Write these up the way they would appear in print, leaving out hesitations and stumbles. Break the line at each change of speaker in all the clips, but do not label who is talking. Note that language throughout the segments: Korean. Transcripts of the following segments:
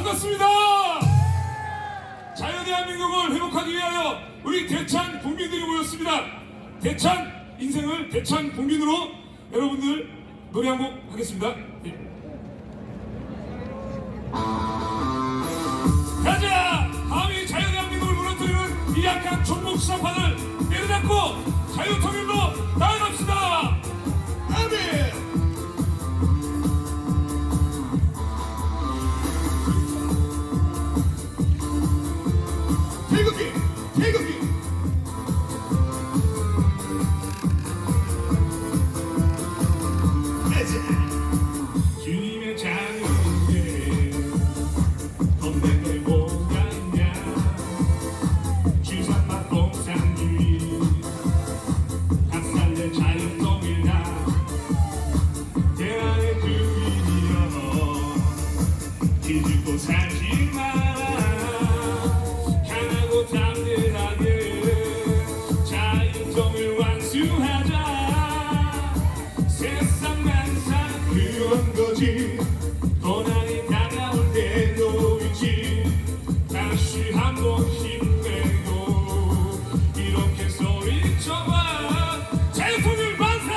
반갑습니다. 자유대한민국을 회복하기 위하여 우리 대찬 국민들이 모였습니다. 대찬 인생을 대찬 국민으로 여러분들 노래 한 곡 하겠습니다. 네. 가자! 감히 자유대한민국을 무너뜨리는 이 약한 종북시사판을 내려잡고 자유통일로 나아갑시다. 아멘! 태극기! 주님의 자유에 겁내게 뭐가있냐 주산만 공산주의 박살내 자유통일다 대한의 주민이여 기죽고 살지마 고난이 다가올 때 놓이지 다시 한번 힘내고 이렇게 소리쳐봐 자유통일 만세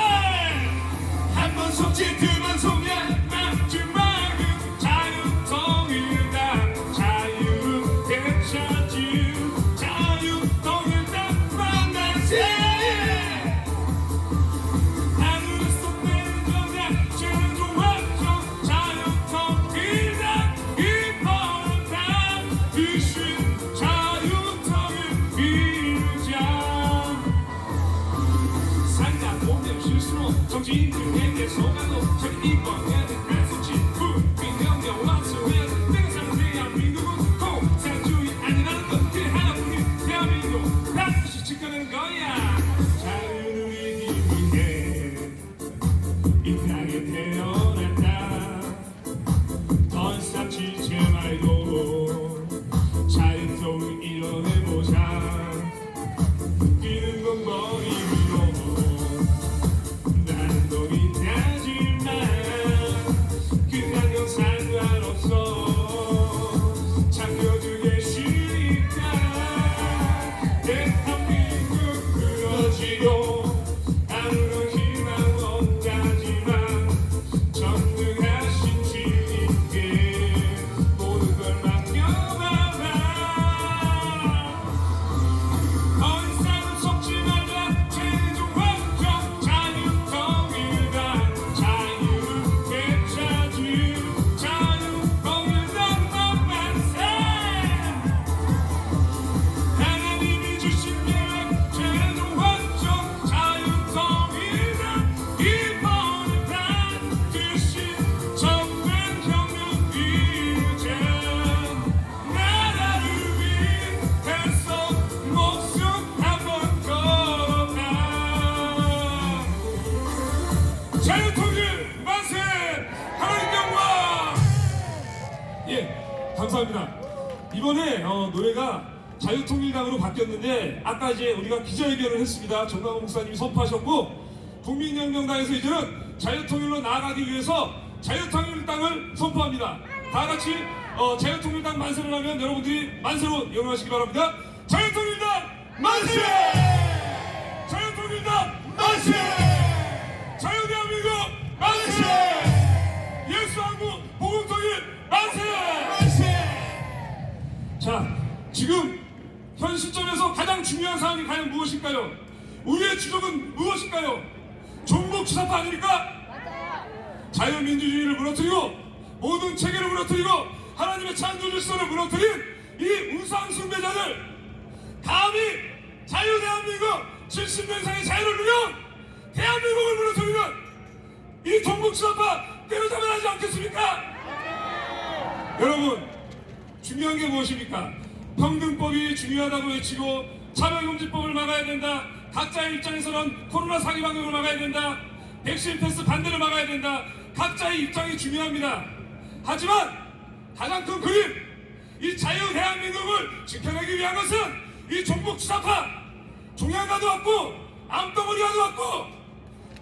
한 번 속지 두 번 속냐 마지막은 자유통일당 자유를 되찾지 자유통일당 만세 정치인들에게 속아도 저기 이번에는 그랬었지 불비명령 완수해야 내가 사는 대한민국은 공산주의 아니라는 건 그래 하나뿐인 대한민국 다시 지켜낸 거야 자유를 이기기 위해 이 땅에 태어났다 더 이상 지지 말고 자유통일 이뤄내보자 뛰는 건 머리 위로 아무런 희망 없다지만 전능하신 주님께 모든 걸 맡겨봐라 더 이상은 속지 말자 최종 확정 자유통일당 자유를 되찾을 자유통일당 만세 하나님이 주신 계획 최종 확정 자유통일 만세! 하나님 영광! 예, 감사합니다. 이번에 노래가 자유통일당으로 바뀌었는데 아까 이제 우리가 기자회견을 했습니다. 정강호 목사님이 선포하셨고 국민혁명당에서 이제는 자유통일로 나아가기 위해서 자유통일당을 선포합니다. 다 같이 자유통일당 만세를 하면 여러분들이 만세로 응원하시기 바랍니다. 자유통일당 만세! 자유통일당 만세! 자유대한민국 만세! 예수한국 복음통일 만세! 자, 지금 현 시점에서 가장 중요한 사항이 과연 무엇일까요? 우리의 주적은 무엇일까요? 종북주사파 아닙니까? 자유민주주의를 무너뜨리고 모든 체계를 무너뜨리고 하나님의 창조질서를 무너뜨린 이 우상숭배자들 감히 자유대한민국 70년 이상의 자유를 누려 대한민국을 무너뜨리는 이 종북주사파 때려잡아야 하지 않겠습니까? 여러분 중요한 게 무엇입니까? 평등법이 중요하다고 외치고 차별금지법을 막아야 된다. 각자의 입장에서는 코로나 사기 방역을 막아야 된다. 백신 패스 반대를 막아야 된다. 각자의 입장이 중요합니다. 하지만 가장 큰 그림, 이 자유 대한민국을 지켜내기 위한 것은 이 종북주사파 종양과도 왔고 암덩어리와도 왔고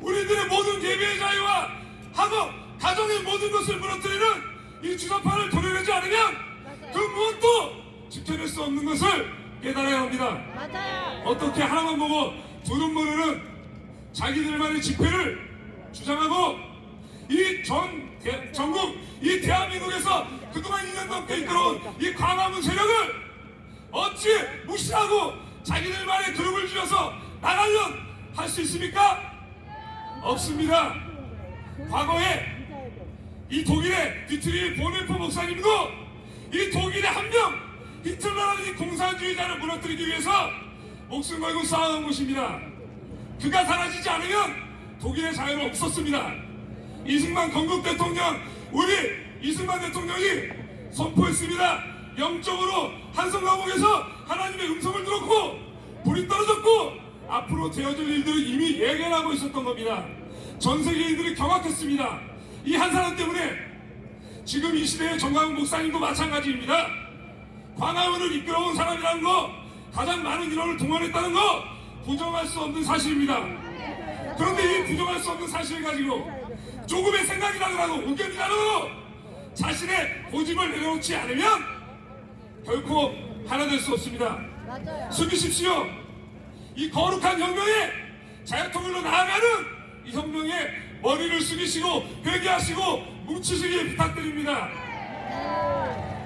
우리들의 모든 예배의 자유와 학업, 가정의 모든 것을 무너뜨리는 이 주사파를 도려내지 않으면 그 무엇도 지켜낼 수 없는 것을 깨달아야 합니다.
맞아요.
어떻게 하나만 보고 두눈 모르는 자기들만의 집회를 주장하고 이 전국 이 대한민국에서 그동안 2년 넘게 이끌어온 이 광화문 세력을 어찌 무시하고 자기들만의 그룹을 지어서 나가면 할 수 있습니까? 없습니다. 과거에 이 독일의 디트리 보네프 목사님도 이 독일의 한 명 히틀러라는 이 공산주의자를 무너뜨리기 위해서 목숨 걸고 싸워온 것입니다. 그가 사라지지 않으면 독일의 자유는 없었습니다. 이승만 건국 대통령, 우리 이승만 대통령이 선포했습니다. 영적으로 한성 감옥에서 하나님의 음성을 들었고 불이 떨어졌고 앞으로 되어질 일들을 이미 예견하고 있었던 겁니다. 전 세계인들이 경악했습니다. 이 한 사람 때문에 지금 이 시대의 정광훈 목사님도 마찬가지입니다. 광화문을 이끌어온 사람이라는 거, 가장 많은 인원을 동원했다는 거 부정할 수 없는 사실입니다. 그런데 이 부정할 수 없는 사실을 가지고 조금의 생각이라도 하고 의견이라도 자신의 고집을 내려놓지 않으면 결코 하나 될 수 없습니다.
맞아요.
숨기십시오. 이 거룩한 혁명에 자유통일로 나아가는 이 혁명에 머리를 숙이시고 회개하시고 뭉치시길 부탁드립니다.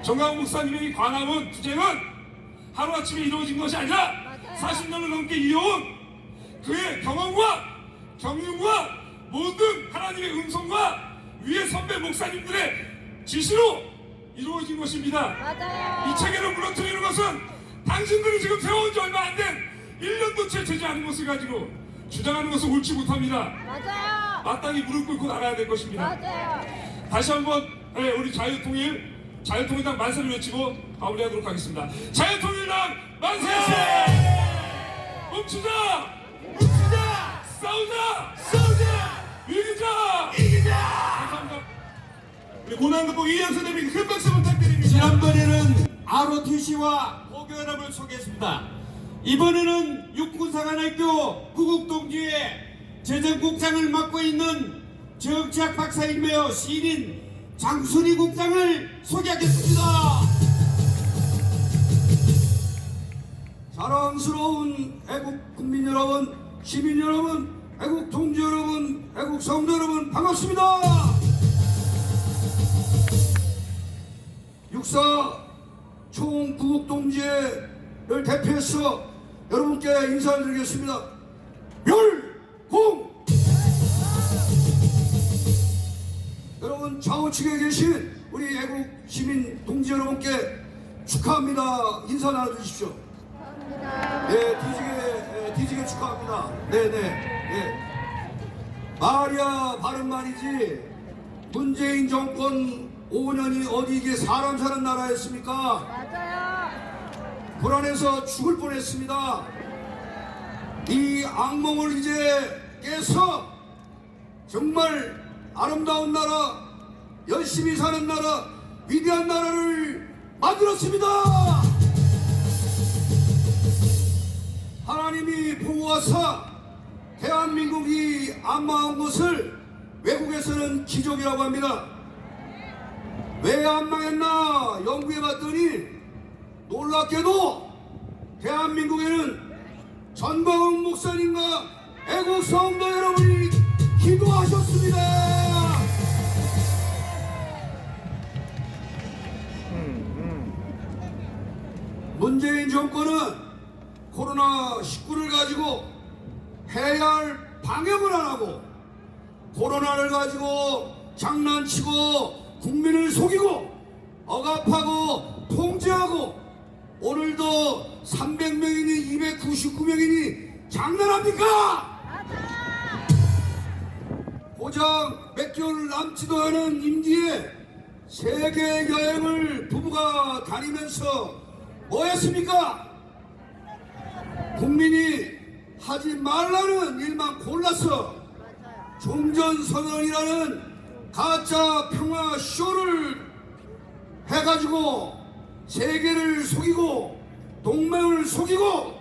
정광훈 목사님의 이 광화문 투쟁은 하루아침에 이루어진 것이 아니라 40년을 넘게 이어온 그의 경험과 경륜과 모든 하나님의 음성과 위의 선배 목사님들의 지시로 이루어진 것입니다.
맞아요.
이 체계를 무너뜨리는 것은 당신들이 지금 세워온 지 얼마 안 된 1년도 채 되지 않은 것을 가지고 주장하는 것은 옳지 못합니다.
맞아요.
마땅히 무릎 꿇고 나가야 될 것입니다.
맞아요.
다시 한번 우리 자유통일당 만세를 외치고 마무리하도록 하겠습니다. 자유통일당 만세! 멈추자!
뭉치자!
싸우자!
싸우자!
이기자!
이기자!
감사합니다. 우리 고난극복 이양수 대표 큰 박수 부탁드립니다.
지난번에는 ROTC와 포교연합을 소개했습니다. 이번에는 육군사관학교 구국동지회 재정국장을 맡고 있는 정치학 박사이며 시인 장순희 국장을 소개하겠습니다.
사랑스러운 애국 국민 여러분, 시민 여러분, 애국 동지 여러분, 애국 성도 여러분 반갑습니다. 육사 총구국동지회를 대표해서 여러분께 인사를 드리겠습니다. 멸공! 여러분 좌우측에 계신 우리 애국 시민 동지 여러분께 축하합니다. 인사 나눠주십시오. 네, 뒤지게 축하합니다. 네네. 말이야 바른 말이지. 문재인 정권 5년이 어디 이게 사람 사는 나라였습니까?
맞아요.
불안해서 죽을 뻔했습니다. 이 악몽을 이제 깨서 정말 아름다운 나라, 열심히 사는 나라, 위대한 나라를 만들었습니다. 하나님이 보호하사 대한민국이 안망한 것을 외국에서는 기적이라고 합니다. 왜 안망했나 연구해봤더니 놀랍게도 대한민국에는 전광훈 목사님과 애국 성도 여러분이 기도하셨습니다. 문재인 정권은 코로나19를 가지고 해야 할 방역을 안 하고 코로나를 가지고 장난치고 국민을 속이고 억압하고 통제하고 오늘도 300명이니 299명이니 장난합니까? 고작 몇 개월 남지도 않은 임기에 세계 여행을 부부가 다니면서 뭐 했습니까? 국민이 하지 말라는 일만 골라서 종전선언이라는 가짜 평화 쇼를 해가지고 세계를 속이고 동맹을 속이고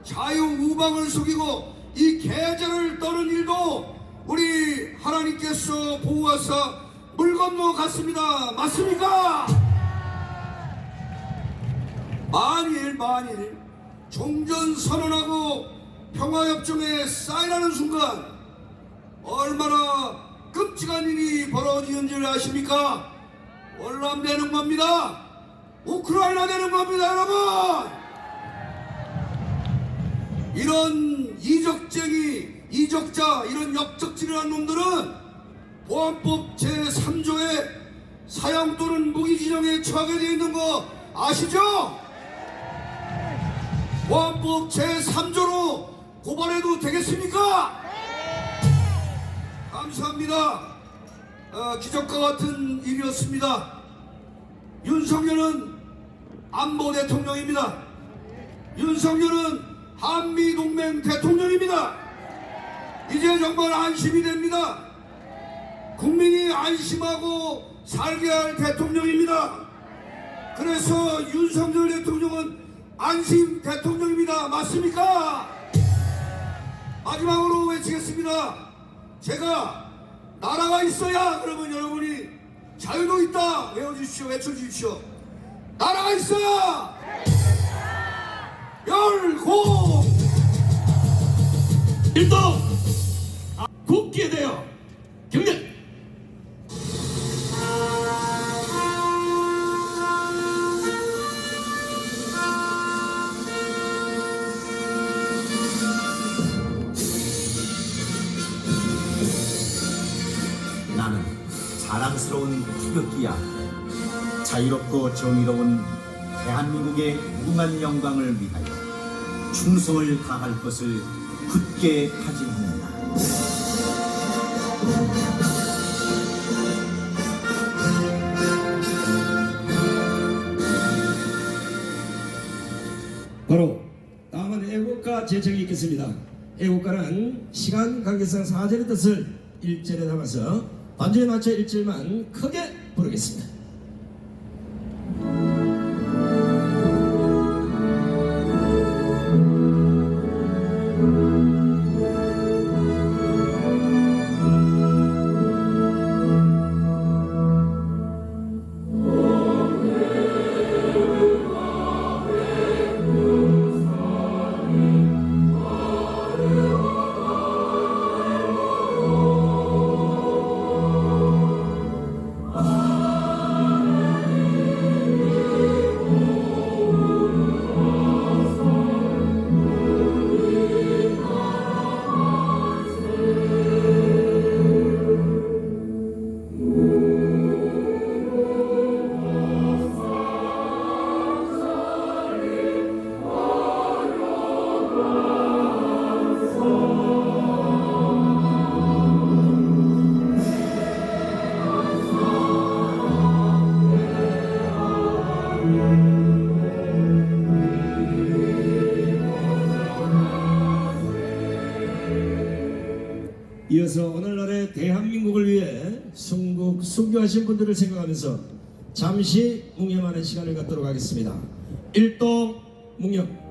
자유우방을 속이고 이 계절을 떠는 일도 우리 하나님께서 보호하사 물 건너 갔습니다. 맞습니까? 만일 종전선언하고 평화협정에 사인하는 순간 얼마나 끔찍한 일이 벌어지는지를 아십니까? 월남 되는 겁니다. 우크라이나 되는 겁니다, 여러분. 이런 이적쟁이, 이적자, 이런 역적질을 한 놈들은 보안법 제3조에 사형 또는 무기 지정에 처하게 되어 있는 거 아시죠? 보안법 제3조로 고발해도 되겠습니까? 감사합니다. 기적과 같은 일이었습니다. 윤석열은 안보 대통령입니다. 윤석열은 한미동맹 대통령입니다. 이제 정말 안심이 됩니다. 국민이 안심하고 살게 할 대통령입니다. 그래서 윤석열 대통령은 안심 대통령입니다. 맞습니까? 마지막으로 외치겠습니다. 제가 나라가 있어야 그러면 여러분이 자유도 있다 외워주십시오. 외쳐주십시오. 나라가 있어야 열공
일동 국기에 대여 경례.
나는 자랑스러운 태극기야. 자유롭고 정의로운 대한민국의 무궁한 영광을 위하여 충성을 다할 것을 굳게 다짐합니다.
바로 다음은 애국가 제청이 있겠습니다. 애국가는 시간 관계상 사절의 뜻을 1절에 담아서 반주에 맞춰 1절만 크게 부르겠습니다. 이어서 오늘날의 대한민국을 위해 순교하신 분들을 생각하면서 잠시 묵념하는 시간을 갖도록 하겠습니다. 일동 묵념.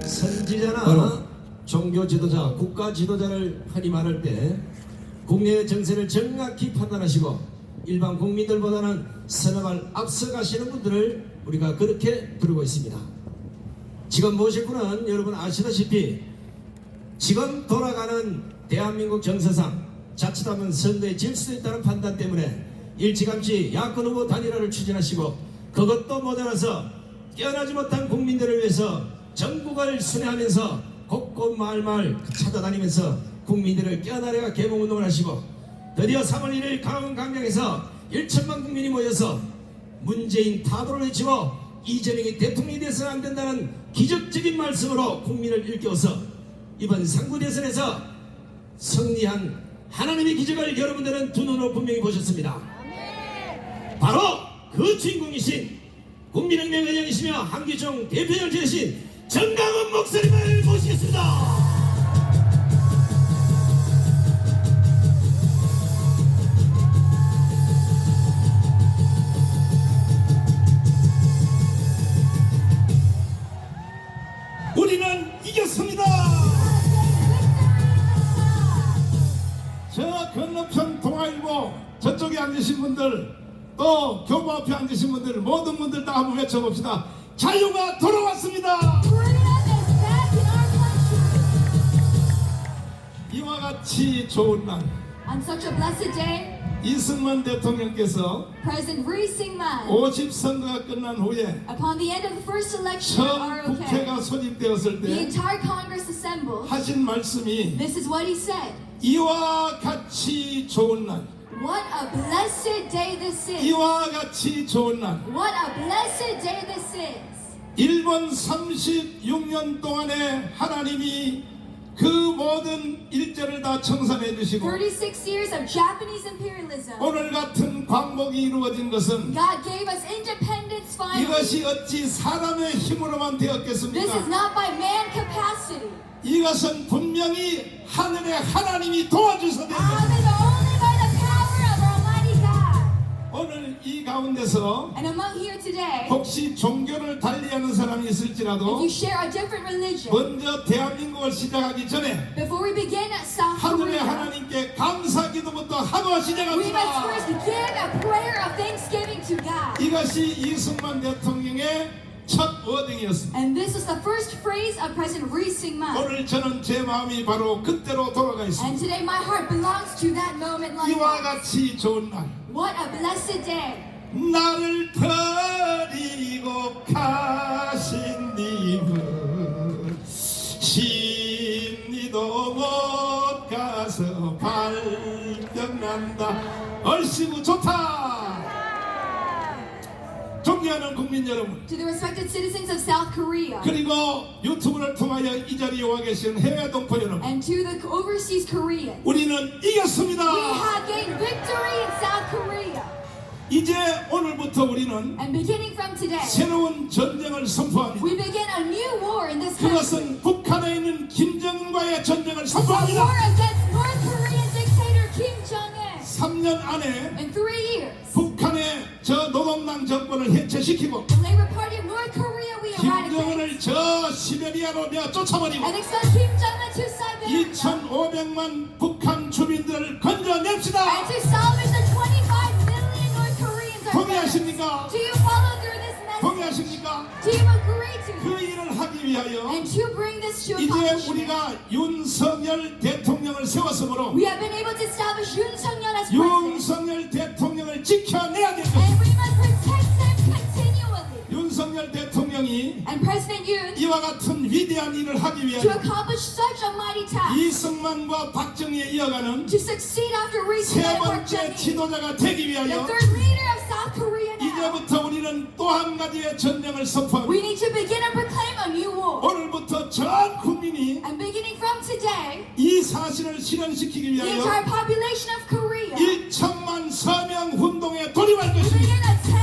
선지자나 종교 지도자, 국가 지도자를 흔히 말할 때 국내의 정세를 정확히 판단하시고 일반 국민들보다는 서너 발 앞서가시는 분들을 우리가 그렇게 부르고 있습니다. 지금 모실 분은 여러분 아시다시피 지금 돌아가는 대한민국 정세상 자칫하면 선거에 질 수도 있다는 판단 때문에 일찌감치 야권 후보 단일화를 추진하시고 그것도 모자라서 깨어나지 못한 국민들을 위해서 전국을 순회하면서 곳곳 마을 찾아다니면서 국민들을 깨어나려가 개봉운동을 하시고 드디어 3월 1일 강원광장에서 1천만 국민이 모여서 문재인 타도를 외치고 이재명이 대통령이 돼서는 안 된다는 기적적인 말씀으로 국민을 일깨워서 이번 상구 대선에서 승리한 하나님의 기적을 여러분들은 두 눈으로 분명히 보셨습니다. 바로 그 주인공이신 국민혁명 의장이시며 한기총 대표를 지내신 정강훈 목사님을 모시겠습니다.
우리는 이겼습니다. 저 건너편 동아일보 저쪽에 앉으신 분들 또 교보 앞에 앉으신 분들 모든 분들 다 한번 외쳐봅시다. 자유가 돌아왔습니다. 이와 같이 좋은 날
On such a blessed day,
이승만 대통령께서
President Rhee Syngman,
50선거가 끝난 후에
upon the end of the first election at
처음
ROK,
국회가 소집되었을
the
때
entire Congress assembled.
하신 말씀이
This is what he said.
이와 같이 좋은 날
What a blessed day this is.
이와 같이 좋은 날
What a blessed day this is.
일본 36년 동안에 하나님이 그 모든 일제를 다 청산해 주시고
36 years of Japanese imperialism.
오늘 같은 광복이 이루어진 것은
God gave us independence finally.
이것이 어찌 사람의 힘으로만
This is
되었겠습니까?
not by man capacity.
이것은 분명히 하늘의 하나님이 도와주셔서 된
It is
것입니다.
only by the power of Almighty God.
오늘 이 가운데서
And among here today,
혹시 종교를 달리하는 사람이
if
있을지라도
you share a different religion,
먼저 대한민국을 시작하기 전에
before we begin at South
하늘의
Korea,
하나님께 감사 기도부터 하고
we must
시작합니다.
first give a prayer of thanksgiving to God.
이것이 이승만 대통령의 첫 워딩이었습니다.
And this is the first phrase of President Rhee Syngman.
오늘 저는 제 마음이 바로 그때로 돌아가 있습니다.
And today my heart belongs to that moment like
이와
that.
같이 좋은 날
What a blessed day.
나를 버리고 가신 님은 심리도 못 가서 발병난다. 얼씨구 좋다. 존경하는 국민 여러분,
To the respected citizens of South Korea
그리고 유튜브를 통하여 이 자리에 와 계신 해외 동포 여러분,
and to the overseas Koreans,
우리는 이겼습니다.
we have gained victory in South Korea.
이제 오늘부터 우리는
And beginning from today,
새로운 전쟁을 선포합니다.
we begin a new war in this country.
그것은 북한에 있는 김정은과의 전쟁을
A
선포합니다.
war against North Korean dictator Kim Jong-un.
3년 안에
In 3 years,
북한의 저 노동당 정권을 해체시키고
the Labor Party of North Korea we eradicate
김정은을 저 시베리아로 내어 쫓아버리고
and expel Kim Jong-un to Siberia
2,500만 북한 주민들을 건져냅시다.
and to salvage the 25 million North Koreans. are
동의하십니까?
dead. Do you follow through this message?
동의하십니까?
Do you agree to
그
it?
일을 하기 위하여
And to bring this to
이제
accomplishment,
우리가 윤석열 대통령을 세웠으므로
we have been able to establish Yoon Sung-yeol as president,
윤석열 대통령을 지켜내야 됩니다.
and we must protect them continually.
윤석열 대통령이
And President Yoon,
이와 같은 위대한 일을 하기
to
위하여
accomplish such a mighty task,
이승만과 박정희에 이어가는
to succeed after recent
세
and Park
번째
Geun-hye,
지도자가 되기
the
위하여
third leader of South Korea now,
이제부터 우리는 또 한 가지의 전쟁을
we
선포합니다.
need to begin and proclaim a new war.
오늘부터 전 국민이
And beginning from today,
이 사실을 실현시키기
the entire
위하여
population of Korea
1천만 서명 운동에 돌입할
will begin
것입니다.
a 10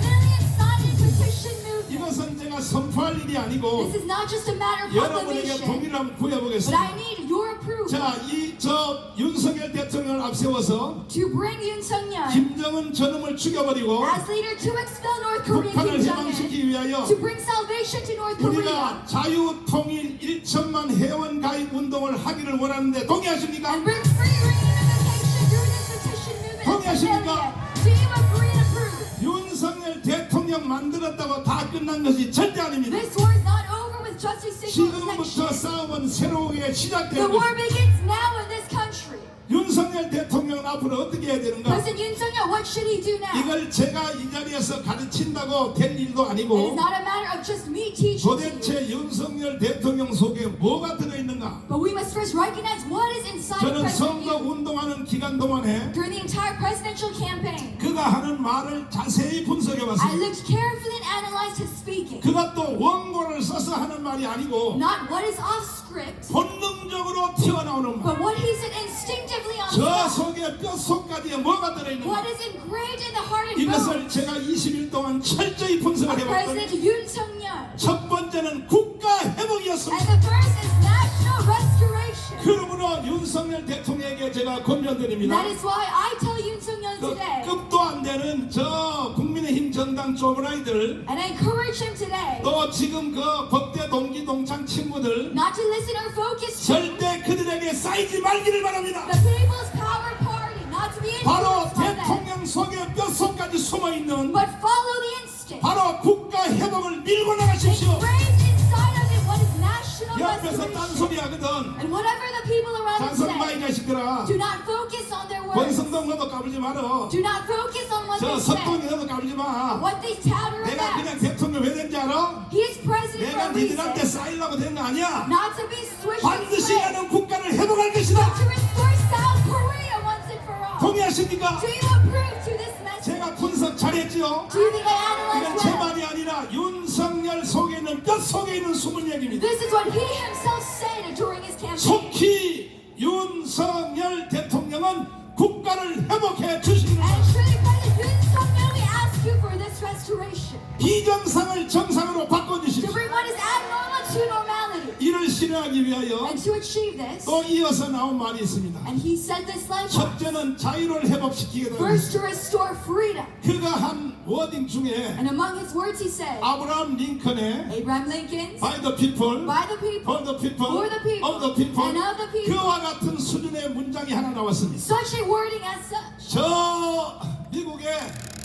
million signing petition movement.
이것은 제가 선포할 일이 아니고
This is not just a matter of
여러분에게
proclamation,
동의를 한번
but I
구해보겠습니다.
need your approval
자, 저 윤석열 대통령을 앞세워서
to bring Yoon Sung-yeol
김정은 저놈을 죽여버리고
as leader to expel North Korean
북한을
Kim Jong-un,
해방시키기 위하여
to bring salvation to North Korea,
우리가 자유통일 1천만 회원 가입 운동을 하기를 원하는데 동의하십니까?
and bring free reunification through this petition movement. in
동의하십니까?
Somalia. Do you agree and approve?
윤석열 대통령 만들었다고 다 끝난 것이 절대 아닙니다.
This war is not over with just a single
지금부터
election.
싸움은 새로우게
The
시작되는
war
것입니다.
begins now in this country.
윤석열 대통령은 앞으로 어떻게 해야 되는가?
President Yoon Suk-yeol, what should he do now?
이걸 제가 이 자리에서 가르친다고 될 일도
It is
아니고
not a matter of just me teaching you.
도대체 윤석열 대통령 속에 뭐가 들어있는가?
But we must first recognize what is inside
저는
President
선거
Yoon.
운동하는 기간 동안에
During the entire presidential campaign,
그가 하는 말을 자세히
I
분석해봤습니다.
looked carefully and analyzed his speaking.
그가 또 원고를 써서 하는 말이 아니고
Not what is off script,
본능적으로 튀어나오는 말.
but what he said instinctively on
저
top.
속에 뼛속까지에 뭐가 들어있는가?
What is engraved in the heart and
이것을
bones
제가 20일 동안 철저히 분석을
of
해봤더니
President Yoon Suk-yeol.
첫 번째는 국가
And
회복이었습니다.
the first is national restoration.
그러므로 윤석열 대통령에게 제가 권면드립니다.
That is why I tell Yoon Suk-yeol
그
today,
급도 안 되는 저 국민의힘 정당 쪼브라이들
and I encourage him today,
또 지금 그 법대 동기 동창 친구들
not to listen or focus to
절대 그들에게 쌓이지 말기를 바랍니다.
the People's Power Party, not to be
바로
influenced by them,
대통령 속에 뼛속까지 숨어있는
but follow the instinct.
바로 국가 회복을 밀고 나가십시오.
Engraved inside of it what is national
옆에서
restoration.
딴소리 하거든.
And whatever the people around us
장성마 이
say,
자식들아,
do not focus on their words.
권성동 너도 까불지 마라.
Do not focus on what
저
they say,
석동이 너도 까불지 마.
what they touter
내가
about.
그냥 대통령 왜 된지 알아?
He is president
내가
for a
니들한테
reason,
쌓이려고 된 거 아니야.
not to be swished and
반드시
swayed,
나는 국가를 회복할 것이다.
but to restore South Korea once and for all.
동의하십니까?
Do you approve to this message?
제가 분석 잘했지요.
Do you think I
이건
analyzed
제
well?
말이 아니라 윤석열 속에 있는 뼈 속에 있는 숨은 얘기입니다.
This is what he himself said during his campaign.
속히 윤석열 대통령은 국가를 회복해 주시기를
And
바랍니다.
truly, President Yoon Suk-yeol, we ask you for this restoration,
비정상을 정상으로
to
바꿔주십시오.
bring what is abnormal to normality.
이를 실현하기 위하여
And to achieve this,
또 이어서 나온 말이 있습니다.
and he said this likewise,
첫째는 자유를 회복시키게
first
됩니다.
to restore freedom.
그가 한 워딩 중에
And among his words he said,
아브라함 링컨의
Abraham Lincoln's,
By the people,
by the people,
for the people,
for the people,
of the people,
and of the people.
그와 같은 수준의 문장이 하나 나왔습니다.
Such a wording as such.
저 미국의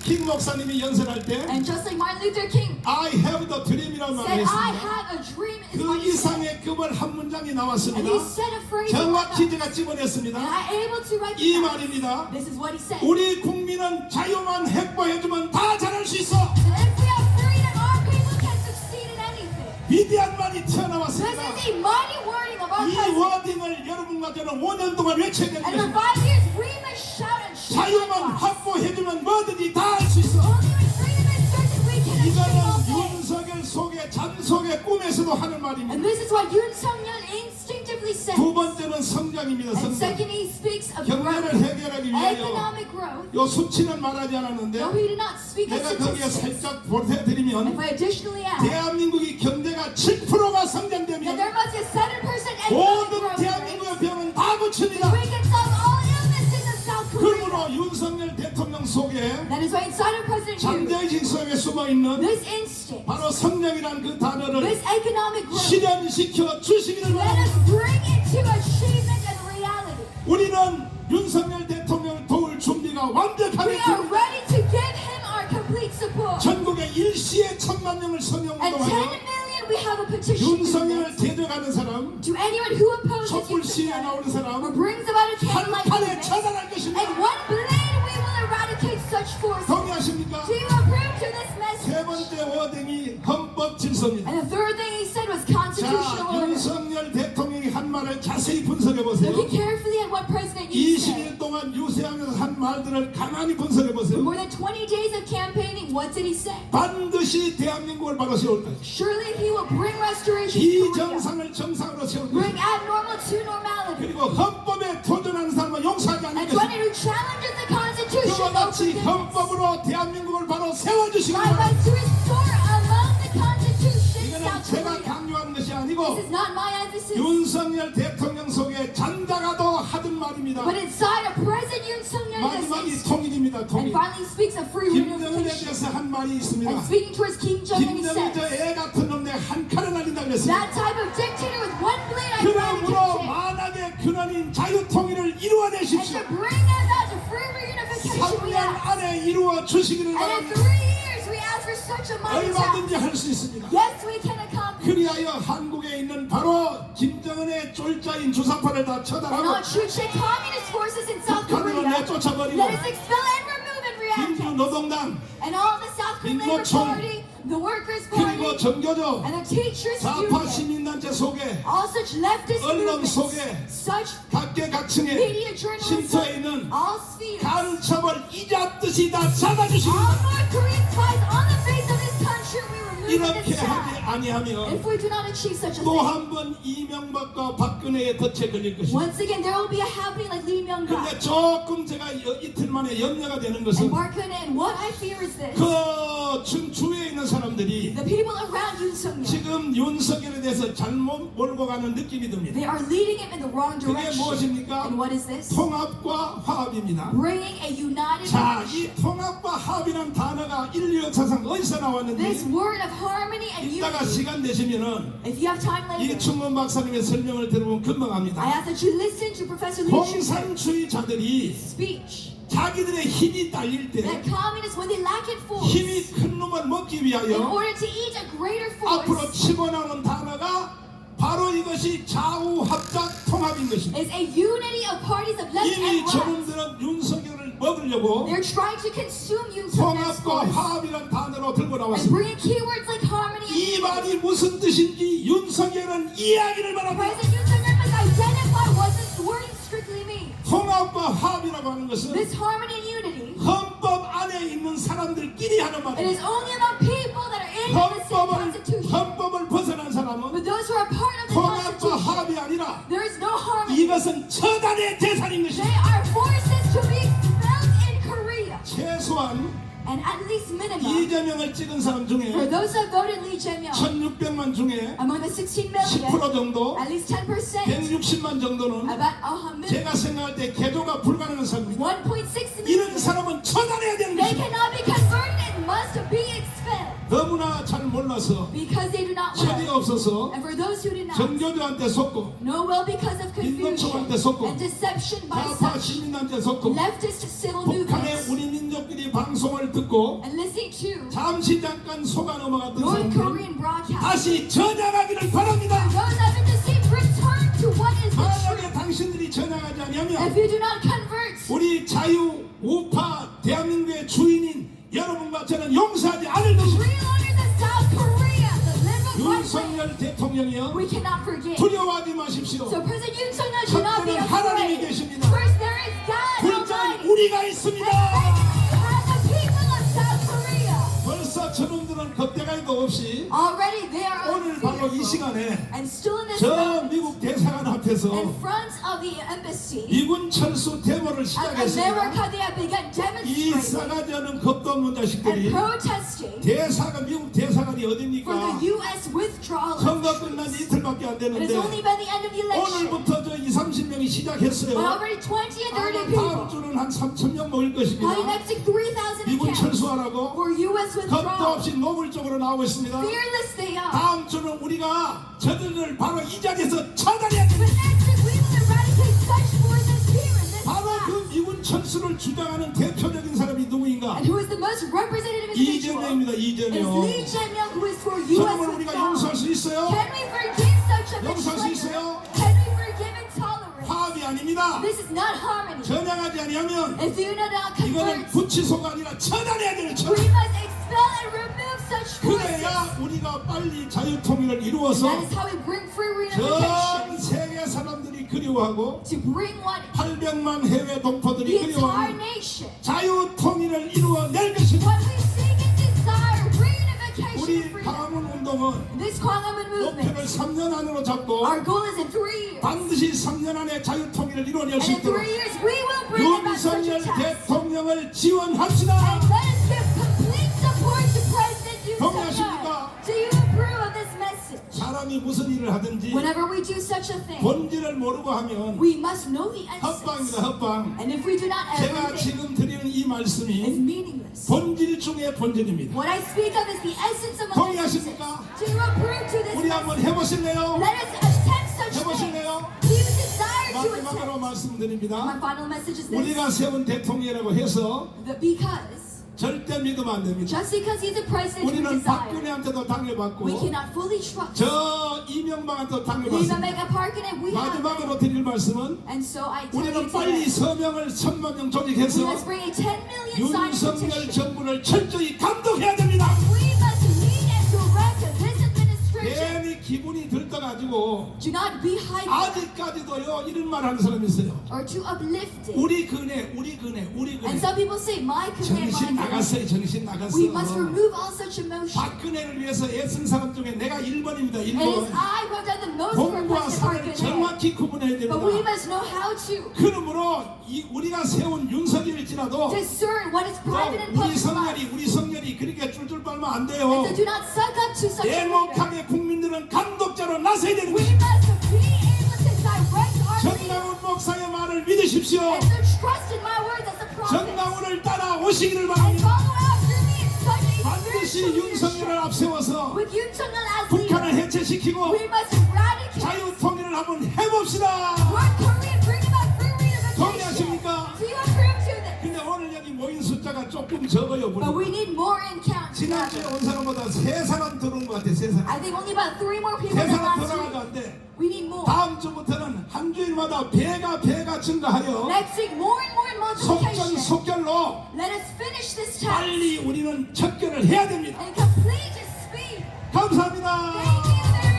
킹 목사님이 연설할 때
And just like Martin Luther King
I have the dream이라는 말을
said, I
했습니다.
have a dream, is
그
what he said.
이상의 급을 한 문장이
And
나왔습니다.
he said a phrase
정확히
like that.
제가
And
집어냈습니다.
I'm able to write
이
it down.
말입니다.
This is what he said.
우리 국민은 자유만 확보해주면 다 잘할 수 있어.
That if we have freedom, our people can succeed in anything.
위대한 말이
This
튀어나왔습니다.
is a mighty wording of our
이
president.
워딩을 여러분과 저는 5년 동안 외쳐야 되는
And for
것입니다.
5 years, we must shout and shout.
자유만 확보해주면 뭐든지 다 할 수 있어.
Only when freedom is certain, we can achieve all
이거는
things.
윤석열 속에 잠속의 꿈에서도 하는 말입니다.
And this is what Yoon Suk-yeol instinctively says.
두 번째는 성장입니다.
And
성장.
second, he speaks of
경제를
growth,
해결하기 위하여
economic growth.
요 수치는 말하지 않았는데
Though he did not speak of
내가 거기에
statistics,
살짝 보태드리면
if I additionally add
대한민국이 경제가 7%가
that
성장되면
there must be a 7% economic
모든
growth rate,
대한민국의 병은 다 고칩니다.
we can solve all illnesses in South Korea.
그러므로 윤석열 대통령 속에
That is why inside of President Yoon,
잠재의식 속에 숨어있는
this instinct,
바로 성장이란 그 단어를
this economic growth,
실현시켜 주시기를
let us
바랍니다.
bring it to achievement and reality.
우리는 윤석열 대통령을 도울 준비가
We
완벽하게
are
됩니다.
ready to give him our complete support.
전국에 일시에 1,000만 명을
And 10
선영운동하여
million, we have a petition to
윤석열을
this.
대적하는 사람,
To anyone who opposes
촛불
you
시위에
today,
나오는
or
사람
brings about a change
한
like
판에
this,
처단할
and
것입니다.
one blade we will eradicate such forces.
동의하십니까?
Do you approve to this
세
message?
번째 워딩이 헌법 질서입니다.
And the third thing he said was
자,
constitutional order.
윤석열 대통령이 한 말을 자세히 분석해 보세요.
Looking carefully at what President Yoon said.
20일 동안 유세하면서 한 말들을 가만히 분석해
For
보세요.
more than 20 days of campaigning, what did he say?
반드시 대한민국을 바로 세울 것이다.
Surely he will bring restoration to Korea.
비정상을 정상으로 세울
Bring
것이다.
abnormal to normality.
그리고 헌법에 도전하는 사람은 용서하지 않을
And one
것이다.
who challenges the
그와
Constitution will
같이
forgive.
헌법으로 대한민국을 바로 세워주시기 바랍니다.
Likewise, to restore among the Constitution
이거는
South
제가
Korea.
강요하는 것이
This
아니고
is not my emphasis,
윤석열 대통령 속에 장자가도 하던 말입니다.
but inside of President Yoon Suk-yeol, this
마지막이
is,
통일입니다.
and
통일.
finally speaks of free
김정은에
reunification.
대해서 한 말이 있습니다.
And speaking towards Kim Jong-un, he
김정은 저
says,
애 같은 놈 내 한 칼을 날린다 그랬습니다.
that type of dictator with one blade I
그러므로
eradicate.
만악의 근원인 자유통일을
And
이루어내십시오.
to bring about the free reunification, we
3년
ask.
안에 이루어 주시기를
And in
바랍니다.
3 years, we ask for such a mighty task.
얼마든지 할 수 있습니다.
Yes, we can accomplish.
그리하여 한국에 있는 바로 김정은의 쫄자인 주사파를 다
And
처단하고
all Chuche communist forces in South
북한으로
Korea.
내쫓아버리고
Let us expel and remove and
민주
react.
노동당
And all the South Korean Labor
민노총,
Party, the Workers'
그리고
Party,
정교조
and the Teachers
좌파
Union.
시민단체 속에
All such leftist
언론
movements,
속에
such
각계각층의
media journalism,
쉼터에 있는
all spheres,
간첩을 이잡듯이 다 잡아주시고
all North Korean spies on the face of this country, we remove
이렇게
this
하지
side.
아니하면
If we do not achieve such a
또
thing,
한 번 이명박과 박근혜의 덫에 걸릴 것입니다.
once again there will be a happening like Lee
근데
Myung-bak
조금 제가 이틀 만에 염려가 되는 것은
and Park Geun-hye. And what I fear is this:
그 주위에 있는 사람들이
the people around Yoon Suk-yeol,
지금 윤석열에 대해서 잘못 몰고 가는 느낌이 듭니다.
they are leading him in the wrong
그게
direction.
무엇입니까?
And what is this?
통합과 화합입니다.
Bringing a united
자,
nation.
이 통합과 화합이라는 단어가 인류 역사상 어디서
This
나왔는지
word of harmony and
이따가
unity.
시간 되시면은
If you have time
이
later,
충문 박사님의 설명을 들어보면 금방
I
합니다.
ask that you listen to Professor Lee Chun-jae's
공산주의자들이
speech.
자기들의 힘이 딸릴 때
That communists, when they lack in force,
힘이 큰 놈을 먹기
in
위하여
order to eat a greater
앞으로
force,
치고 나오는 단어가 바로 이것이 좌우합작 통합인 것입니다.
is a unity of parties of left
이미
and right.
저놈들은 윤석열을 먹으려고
They're trying to consume Yoon Suk-yeol's
통합과
force
화합이란 단어로 들고
and
나왔습니다.
bringing keywords like harmony and
이
unity.
말이 무슨 뜻인지 윤석열은 이야기를 바랍니다.
President Yoon Suk-yeol must identify what this wording strictly means.
통합과 화합이라고 하는 것은
This harmony and unity,
헌법 안에 있는 사람들끼리 하는
it
말입니다.
is only among people that are in the same Constitution.
헌법을 벗어난 사람은
But those who are part of the
통합과
Constitution,
화합이 아니라
there is no harmony.
이것은 처단의 대상인
They
것입니다.
are forces to be expelled in Korea.
최소한
And at least minimum,
이재명을 찍은 사람
for
중에
those who voted Lee Jae-myung,
1600만 중에
among the 16
10%
million,
정도
at least 10%,
160만 정도는
about 100 million,
제가 생각할 때 개조가 불가능한 사람입니다.
1.6
이런
million,
사람은 처단해야 되는
they
것입니다.
cannot be converted and must be expelled
너무나 잘 몰라서
because they do not
체리가
know.
없어서
And for those who do not
정교조한테 속고
know well because of
민노총한테
confusion
속고
and deception by
좌파
such
시민한테 속고
leftist civil
북한의
movements
우리 민족들이 방송을 듣고
and listening to
잠시 잠깐 속아 넘어갔던
North
사람들
Korean broadcast.
다시 전향하기를 바랍니다.
Those that have been deceived, return to what is the truth.
만약에 당신들이 전향하지
If
않으면
you do not convert,
우리 자유 우파 대한민국의 주인인 여러분과 저는 용서하지 않을
the
것입니다.
real owners of South Korea, the liberal right wing,
윤석열 대통령이요
we cannot forget.
두려워하지 마십시오.
So President Yoon Suk-yeol should not be
첫째는 하나님이
afraid.
계십니다.
First, there is God
둘째는
Almighty.
우리가
And
있습니다.
secondly, you have the people of South Korea.
벌써 저놈들은 겁대가리도 없이
Already they are
오늘 바로 이
unfearful.
시간에
And still in this
저
moment,
미국 대사관 앞에서
in front of the embassy
미군 철수 데모를
of
시작했습니다.
America, they have begun
이
demonstrating
싸가지 않은 겁도 없는
and
자식들이
protesting
대사관 미국 대사관이
for
어딥니까?
the U.S. withdrawal of
선거 끝난
troops.
지 이틀밖에 안
It has
되는데
only been the end of the election,
오늘부터 저 20, 30명이
but
시작했어요.
already 20 and 30
아마
people.
다음 주는 한 3,000명 모일
Probably
것입니다.
next week 3,000
미군
accounts
철수하라고
for U.S.
겁도
withdrawal.
없이 노골적으로 나오고 있습니다.
Fearless they are.
다음 주는 우리가 저들을 바로 이 자리에서 처단해야
But
됩니다.
next week we will eradicate such forces here in this
바로
class.
그 미군 철수를 주장하는 대표적인 사람이 누구인가?
And who is the most representative individual?
이재명입니다.
It is
이재명.
Lee Jae-myung, who is for U.S.
저놈을 우리가 용서할
withdrawal.
수 있어요?
Can we forgive such a
용서할 수
betrayer?
있어요?
Can we forgive and tolerate?
화합이 아닙니다.
This is not harmony.
전향하지 아니하면
If you do not
이거는
convert,
부치소가 아니라 처단해야 되는
we
처단.
must expel and remove such forces.
그래야 우리가 빨리 자유통일을 이루어서
That is how we bring free
전
reunification.
세계 사람들이 그리워하고
To bring what
800만 해외 동포들이
the entire
그리워하는
nation.
자유통일을 이루어낼 것입니다.
What we seek and desire, reunification and
우리
freedom.
방문 운동은
This Kwangamun movement,
목표를 3년 안으로 잡고
our goal is in 3 years.
반드시 3년 안에 자유통일을 이루어낼
And
수
in 3
있도록
years, we will bring about such a
윤석열
task.
대통령을 지원합시다.
And let us give complete support to President Yoon
동의하십니까?
Suk-yeol. Do you approve of this message?
사람이 무슨 일을 하든지
Whenever we do such a thing,
본질을 모르고 하면
we must know the
헛방입니다.
essence.
헛방.
And if we do not,
제가
everything
지금 드리는 이
is
말씀이
meaningless.
본질 중의 본질입니다.
What I speak of is the essence among
동의하십니까?
essences. Do you approve to this
우리
message?
한번 해보실래요?
Let us attempt such things.
해보실래요?
Do you desire to
마지막으로
attempt?
말씀드립니다.
My final message is this.
우리가 세운 대통령이라고 해서
Because
절대 믿으면 안 됩니다.
Just because he's a president we
우리는
desire.
박근혜한테도 당해받고
We cannot fully trust.
저 이명박한테도
Leave
당해받습니다.
Mega Parkin and we have.
마지막으로 드릴 말씀은
And so I tell you
우리는 빨리
today,
서명을 1,000만 명
we
조직해서
must bring a 10 million sign
윤석열
petition.
정부를 철저히 감독해야 됩니다.
We must lead and direct this administration.
괜히 기분이 들떠가지고
Do not be hyped
아직까지도요 이런 말 하는 사람이 있어요.
or too uplifted.
우리 그네, 우리 그네, 우리
And
그네.
some people say, my command,
정신
my
나갔어요,
command.
정신 나갔어.
We must remove all such emotion.
박근혜를 위해서 애쓴 사람 중에 내가 1번입니다.
It is
1번.
I who have done the most for
공과
President
사를
Park.
정확히 구분해야
But we
됩니다.
must know how to
그러므로 우리가 세운 윤석열일지라도
discern what is
또
private and
우리
public.
우리 성렬이 그렇게 쫄쫄 빨면 안 돼요.
And so do not suck up to such a leader.
대목하게 국민들은 감독자로 나서야 되는
We
거예요.
must be able to direct our leaders.
정강훈 목사의 말을 믿으십시오.
And so trust in my words as a prophet.
정강훈을 따라오시기를
And
바랍니다.
follow after me in such a
반드시
spiritual
윤석열을
leadership.
앞세워서
With Yoon Sung-yeol as
북한을
leader,
해체시키고
we must eradicate
자유통일을 한번 해봅시다.
North Korea, bring about free reunification.
동의하십니까?
Do you approve to this?
근데 오늘 여기 모인 숫자가 조금 적어요.
But we
보니까.
need more in count.
지난주에 온 사람보다 3사람 들어온 것 같아. 3사람.
I think only about 3 more people than
3사람
last
들어가도
week.
안 돼.
We need more.
다음 주부터는 한 주일마다 배가 증가하여
Next week, more and more in multiplication.
속전속결로
Let us finish this task
빨리 우리는 척결을 해야 됩니다.
and complete its speed.
감사합니다.
Thank you very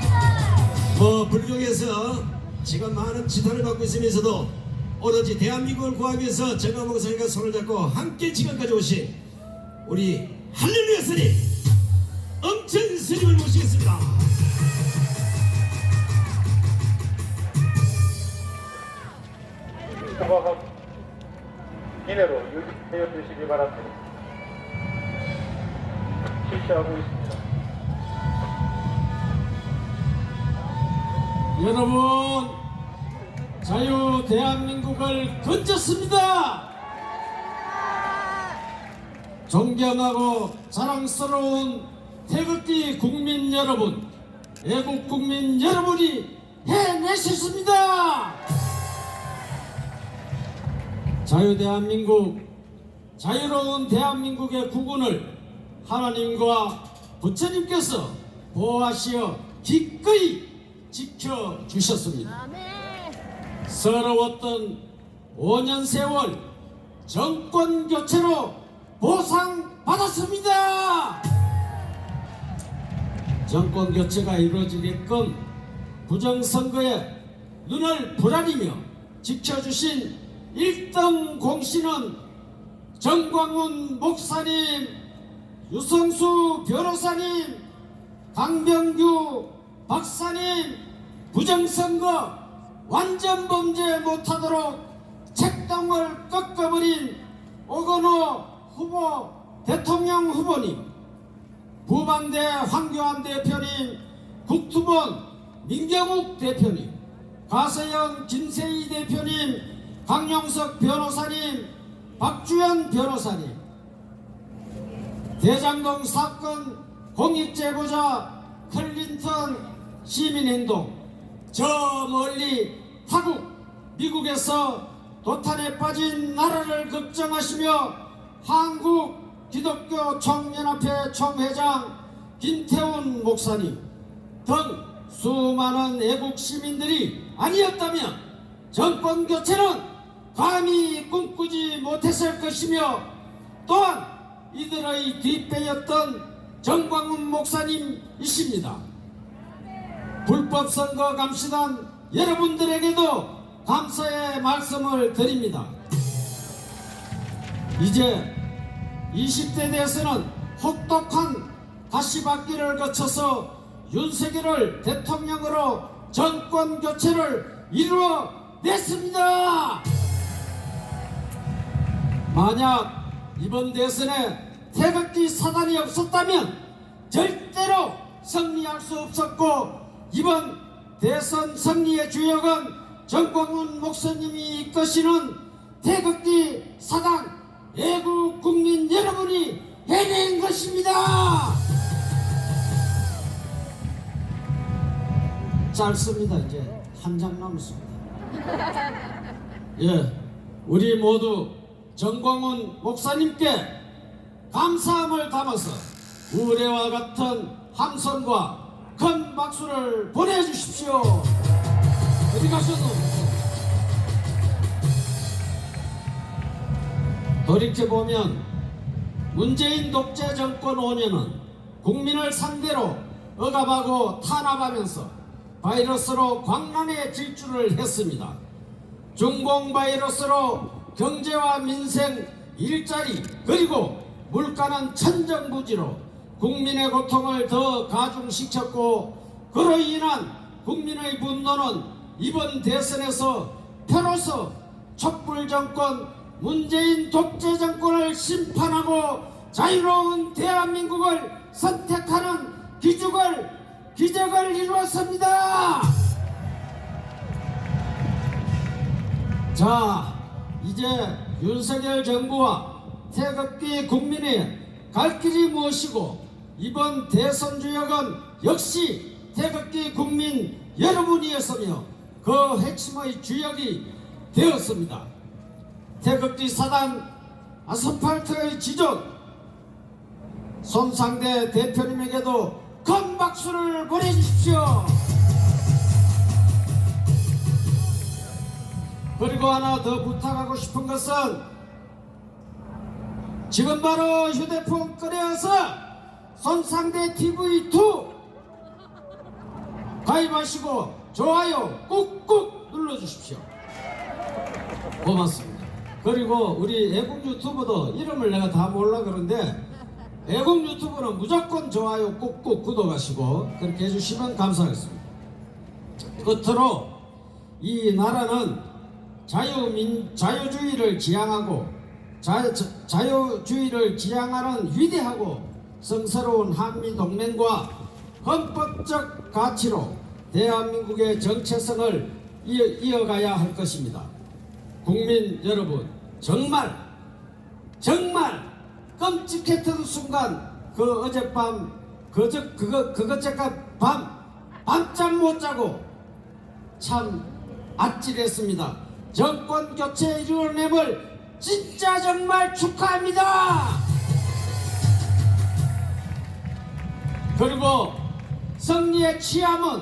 much.
불교에서 지금 많은 지탄을 받고 있으면서도 오로지 대한민국을 구하기 위해서 정강 목사님과 손을 잡고 함께 지금까지 오신 우리 할렐루야 스님 엄천 스님을 모시겠습니다.
통화가 이내로 유지되어 주시기 바랍니다. 실시하고 있습니다.
여러분, 자유 대한민국을 건졌습니다. 존경하고 자랑스러운 태극기 국민 여러분, 애국 국민 여러분이 해내셨습니다. 자유 대한민국, 자유로운 대한민국의 국운을 하나님과 부처님께서 보호하시어 기꺼이 지켜주셨습니다. 서러웠던 5년 세월 정권 교체로 보상받았습니다. 정권 교체가 이루어지게끔 부정선거에 눈을 부라리며 지켜주신 1등 공신은 정광훈 목사님, 유성수 변호사님, 강병규 박사님, 부정선거 완전 범죄 못하도록 책동을 꺾어버린 오건호 후보 대통령 후보님, 부반대 황교안 대표님, 국투본 민경욱 대표님, 가서영 김세희 대표님, 강용석 변호사님, 박주연 변호사님, 대장동 사건 공익제보자 클린턴 시민행동, 저 멀리 타국 미국에서 도탄에 빠진 나라를 걱정하시며 한국 기독교 총연합회 총회장 김태훈 목사님 등 수많은 애국 시민들이 아니었다면 정권 교체는 감히 꿈꾸지 못했을 것이며 또한 이들의 뒷배였던 정광훈 목사님이십니다. 불법 선거 감시단 여러분들에게도 감사의 말씀을 드립니다. 이제 20대 대선은 혹독한 가시밭길을 거쳐서 윤석열을 대통령으로 정권 교체를 이루어냈습니다. 만약 이번 대선에 태극기 사단이 없었다면 절대로 승리할 수 없었고 이번 대선 승리의 주역은 정광훈 목사님이 이끄시는 태극기 사단 애국 국민 여러분이 해낸 것입니다. 짧습니다. 이제 한 장 남았습니다. 예, 우리 모두 정광훈 목사님께 감사함을 담아서 우레와 같은 함성과 큰 박수를 보내주십시오. 어디 가셔도 돌이켜보면 문재인 독재 정권 5년은 국민을 상대로 억압하고 탄압하면서 바이러스로 광란의 질주를 했습니다. 중공 바이러스로 경제와 민생, 일자리 그리고 물가는 천정부지로 국민의 고통을 더 가중시켰고 그로 인한 국민의 분노는 이번 대선에서 비로소 촛불 정권 문재인 독재 정권을 심판하고 자유로운 대한민국을 선택하는 기적을 이루었습니다. 자, 이제 윤석열 정부와 태극기 국민의 갈 길이 무엇이고 이번 대선 주역은 역시 태극기 국민 여러분이었으며 그 핵심의 주역이 되었습니다. 태극기 사단 아스팔트의 지존 손상대 대표님에게도 큰 박수를 보내주십시오. 그리고 하나 더 부탁하고 싶은 것은 지금 바로 휴대폰 꺼내어서 손상대 TV2 가입하시고 좋아요 꾹꾹 눌러주십시오. 고맙습니다. 그리고 우리 애국 유튜버도 이름을 내가 다 몰라 그런데 애국 유튜브는 무조건 좋아요 꾹꾹 구독하시고 그렇게 해주시면 감사하겠습니다. 끝으로 이 나라는 자유주의를 지향하고 자유주의를 지향하는 위대하고 성스러운 한미동맹과 헌법적 가치로 대한민국의 정체성을 이어가야 할 것입니다. 국민 여러분, 정말 끔찍했던 순간 그 어젯밤 그것저것 밤잠 못 자고 참 아찔했습니다. 정권 교체 이루어냄을 진짜 정말 축하합니다. 그리고 승리의 취함은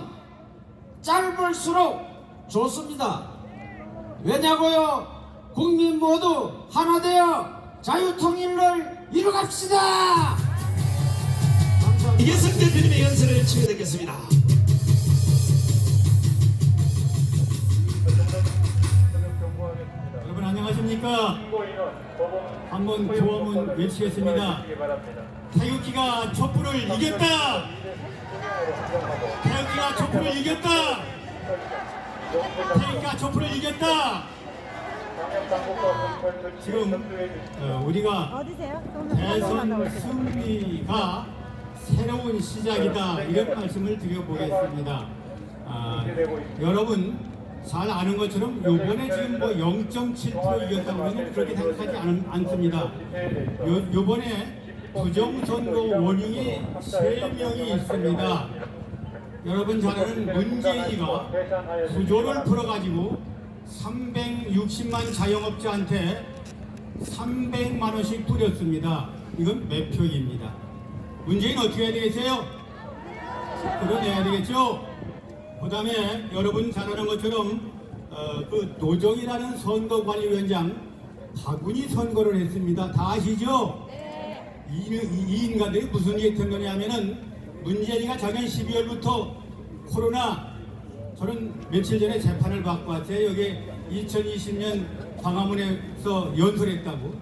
짧을수록 좋습니다. 왜냐고요? 국민 모두 하나 되어 자유통일을 이루갑시다.
이계석 대표님의 연설을 치러듣겠습니다.
여러분 안녕하십니까? 한번 구호문 외치겠습니다. 태극기가 촛불을 이겼다. 태극기가 촛불을 이겼다. 태극기가 촛불을 이겼다. 지금 우리가 대선 승리가 새로운 시작이다 이런 말씀을 드려보겠습니다. 여러분 잘 아는 것처럼 요번에 지금 뭐 0.7% 이겼다고 하면 그렇게 생각하지 않습니다. 요번에 부정선거 원인이 3명이 있습니다. 여러분 잘 아는 문재인이가 구조를 풀어가지고 360만 자영업자한테 300만 원씩 뿌렸습니다. 이건 매표입니다. 문재인 어떻게 해야 되겠어요? 끌어내야 되겠죠? 그 다음에 여러분 잘 아는 것처럼 그 노정이라는 선거관리위원장 바구니 선거를 했습니다. 다 아시죠? 이 인간들이 무슨 일이 했던 거냐면은 문재인이가 작년 12월부터 코로나 저는 며칠 전에 재판을 받고 왔어요. 여기 2020년 광화문에서 연설했다고.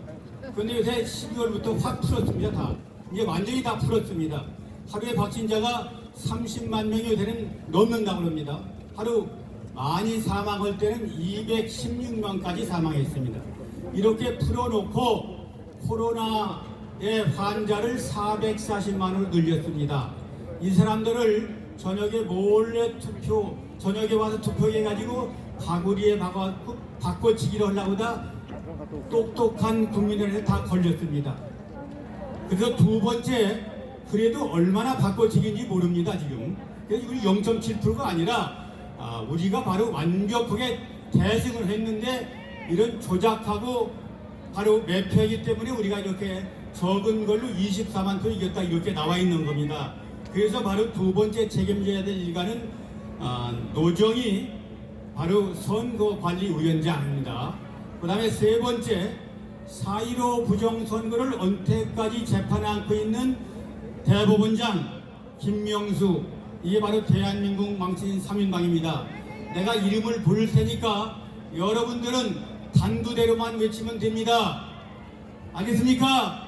그런데 요새 12월부터 확 풀었습니다. 다. 이제 완전히 다 풀었습니다. 하루에 확진자가 30만 명이 요새는 넘는다고 합니다. 하루 많이 사망할 때는 216명까지 사망했습니다. 이렇게 풀어놓고 코로나의 환자를 440만으로 늘렸습니다. 이 사람들을 저녁에 몰래 저녁에 와서 투표해가지고 가구리에 박아갖고 바꿔치기를 하려고 다 똑똑한 국민들한테 다 걸렸습니다. 그래서 두 번째 그래도 얼마나 바꿔치기인지 모릅니다 지금. 그래서 우리 0.7%가 아니라 우리가 바로 완벽하게 대승을 했는데 이런 조작하고 바로 매표이기 때문에 우리가 이렇게 적은 걸로 24만 표 이겼다 이렇게 나와 있는 겁니다. 그래서 바로 두 번째 책임져야 될 일가는 노정희 바로 선거관리위원장입니다. 그 다음에 세 번째 4.15 부정선거를 언태까지 재판에 안고 있는 대법원장 김명수, 이게 바로 대한민국 망친 3인방입니다. 내가 이름을 부를 테니까 여러분들은 단두대로만 외치면 됩니다. 알겠습니까?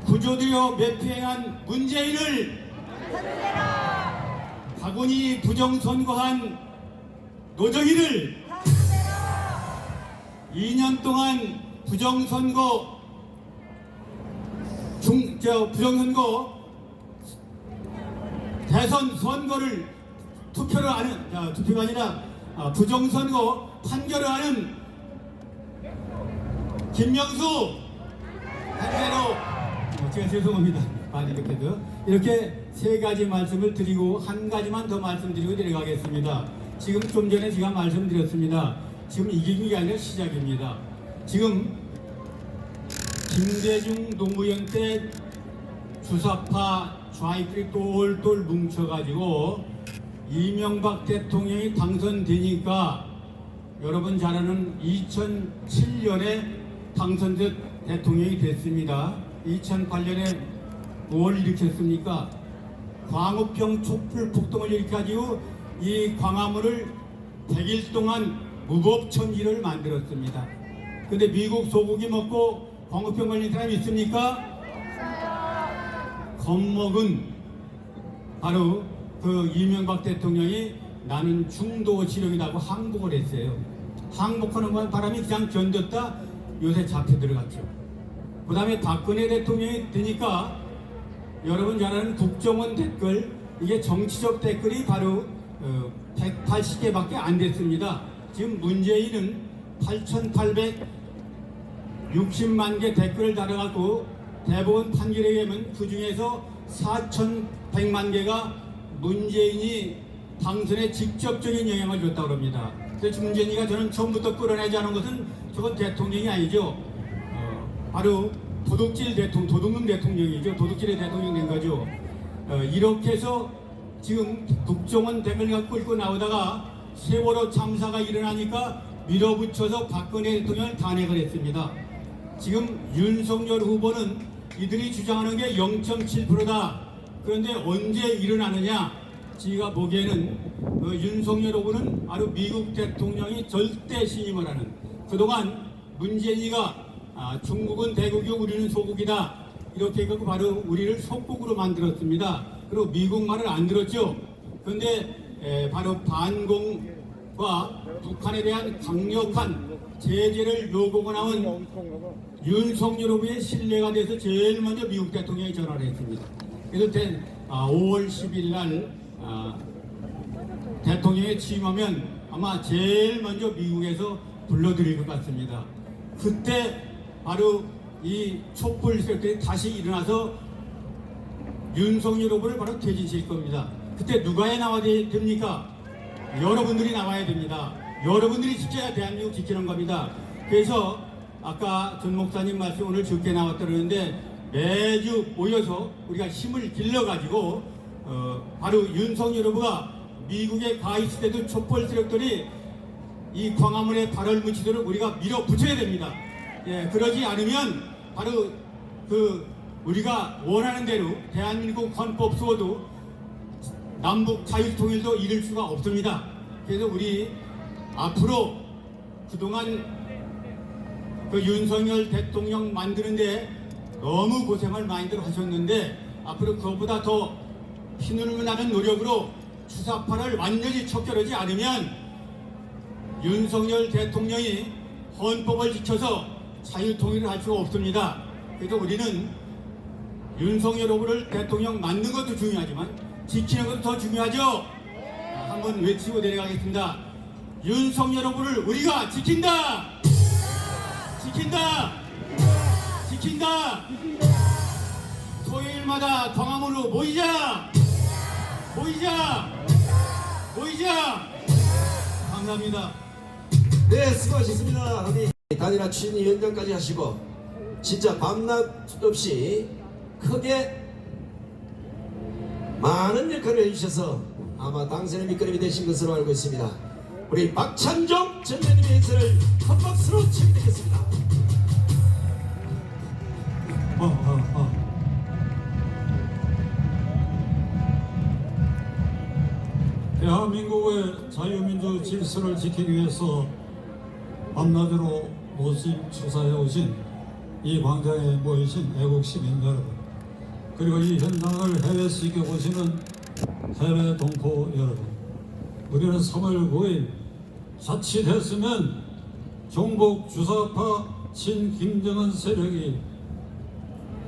구조되어 매표행한 문재인을, 박원이 부정선거한 노정희를, 2년 동안 부정선거 대선 선거를 투표가 아니라 부정선거 판결을 하는 김명수 한대로 제가 죄송합니다. 많이 이렇게 세 가지 말씀을 드리고 한 가지만 더 말씀드리고 내려가겠습니다. 지금 좀 전에 제가 말씀드렸습니다. 지금 이기기가 아니라 시작입니다. 지금 김대중 노무현 때 주사파 좌익들이 똘똘 뭉쳐가지고 이명박 대통령이 당선되니까 여러분 잘 아는 2007년에 당선된 대통령이 됐습니다. 2008년에 뭘 일으켰습니까? 광우병 촛불 폭동을 일으켜가지고 이 광화문을 100일 동안 무법천지를 만들었습니다. 근데 미국 소고기 먹고 광우병 걸린 사람 있습니까? 겁먹은 바로 그 이명박 대통령이 나는 중도 지령이라고 항복을 했어요. 항복하는 바람이 그냥 견뎠다 요새 잡혀 들어갔죠. 그 다음에 박근혜 대통령이 되니까 여러분 잘 아는 국정원 댓글, 이게 정치적 댓글이 바로 180개밖에 안 됐습니다. 지금 문재인은 8,860만 개 댓글을 달아갖고 대법원 판결에 의하면 그 중에서 4,100만 개가 문재인이 당선에 직접적인 영향을 줬다고 합니다. 그래서 문재인이가 저는 처음부터 끌어내지 않은 것은 저건 대통령이 아니죠. 바로 도둑질 대통령, 도둑놈 대통령이죠. 도둑질의 대통령이 된 거죠. 이렇게 해서 지금 국정원 댓글 끌고 나오다가 세월호 참사가 일어나니까 밀어붙여서 박근혜 대통령을 탄핵을 했습니다. 지금 윤석열 후보는 이들이 주장하는 게 0.7%다. 그런데 언제 일어나느냐? 제가 보기에는 윤석열 후보는 바로 미국 대통령이 절대 신임을 하는, 그동안 문재인이가 중국은 대국이고 우리는 소국이다 이렇게 해서 바로 우리를 속국으로 만들었습니다. 그리고 미국 말을 안 들었죠. 그런데 바로 반공과 북한에 대한 강력한 제재를 요구하고 나온 윤석열 후보의 신뢰가 돼서 제일 먼저 미국 대통령이 전화를 했습니다. 그래서 5월 10일 날 대통령이 취임하면 아마 제일 먼저 미국에서 불러드릴 것 같습니다. 그때 바로 이 촛불 세력들이 다시 일어나서 윤석열 후보를 바로 퇴진시킬 겁니다. 그때 누가 나와야 됩니까? 여러분들이 나와야 됩니다. 여러분들이 지켜야 대한민국 지키는 겁니다. 그래서 아까 전 목사님 말씀 오늘 적게 나왔다 그러는데 매주 모여서 우리가 힘을 길러가지고 바로 윤석열 후보가 미국에 가 있을 때도 촛불 세력들이 이 광화문에 발을 묻히도록 우리가 밀어붙여야 됩니다. 예, 그러지 않으면 바로 우리가 원하는 대로 대한민국 헌법 수호도 남북 자유통일도 이룰 수가 없습니다. 그래서 우리 앞으로 그동안 윤석열 대통령 만드는데 너무 고생을 많이들 하셨는데 앞으로 그것보다 더 피눈물 나는 노력으로 주사파를 완전히 척결하지 않으면 윤석열 대통령이 헌법을 지켜서 자유통일을 할 수가 없습니다. 그래서 우리는 윤석열 후보를 대통령 만든 것도 중요하지만 지키는 것도 더 중요하죠. 한번 외치고 내려가겠습니다. 윤석열 후보를 우리가 지킨다! 지킨다! 지킨다! 토요일마다 광화문으로 모이자! 모이자! 모이자! 감사합니다.
네, 수고하셨습니다. 우리 단일화 추진위원장까지 하시고 진짜 밤낮 없이 크게 많은 역할을 해주셔서 아마 당선의 밑거름이 되신 것으로 알고 있습니다. 우리 박찬종 전장님의 인사를 한 박수로 축하드리겠습니다.
대한민국의 자유민주 질서를 지키기 위해서 밤낮으로 모집 추사해 오신 이 광장에 모이신 애국 시민 여러분, 그리고 이 현장을 해외에서 지켜보시는 해외 동포 여러분, 우리는 3월 9일 자칫했으면 종북 주사파 친김정은 세력이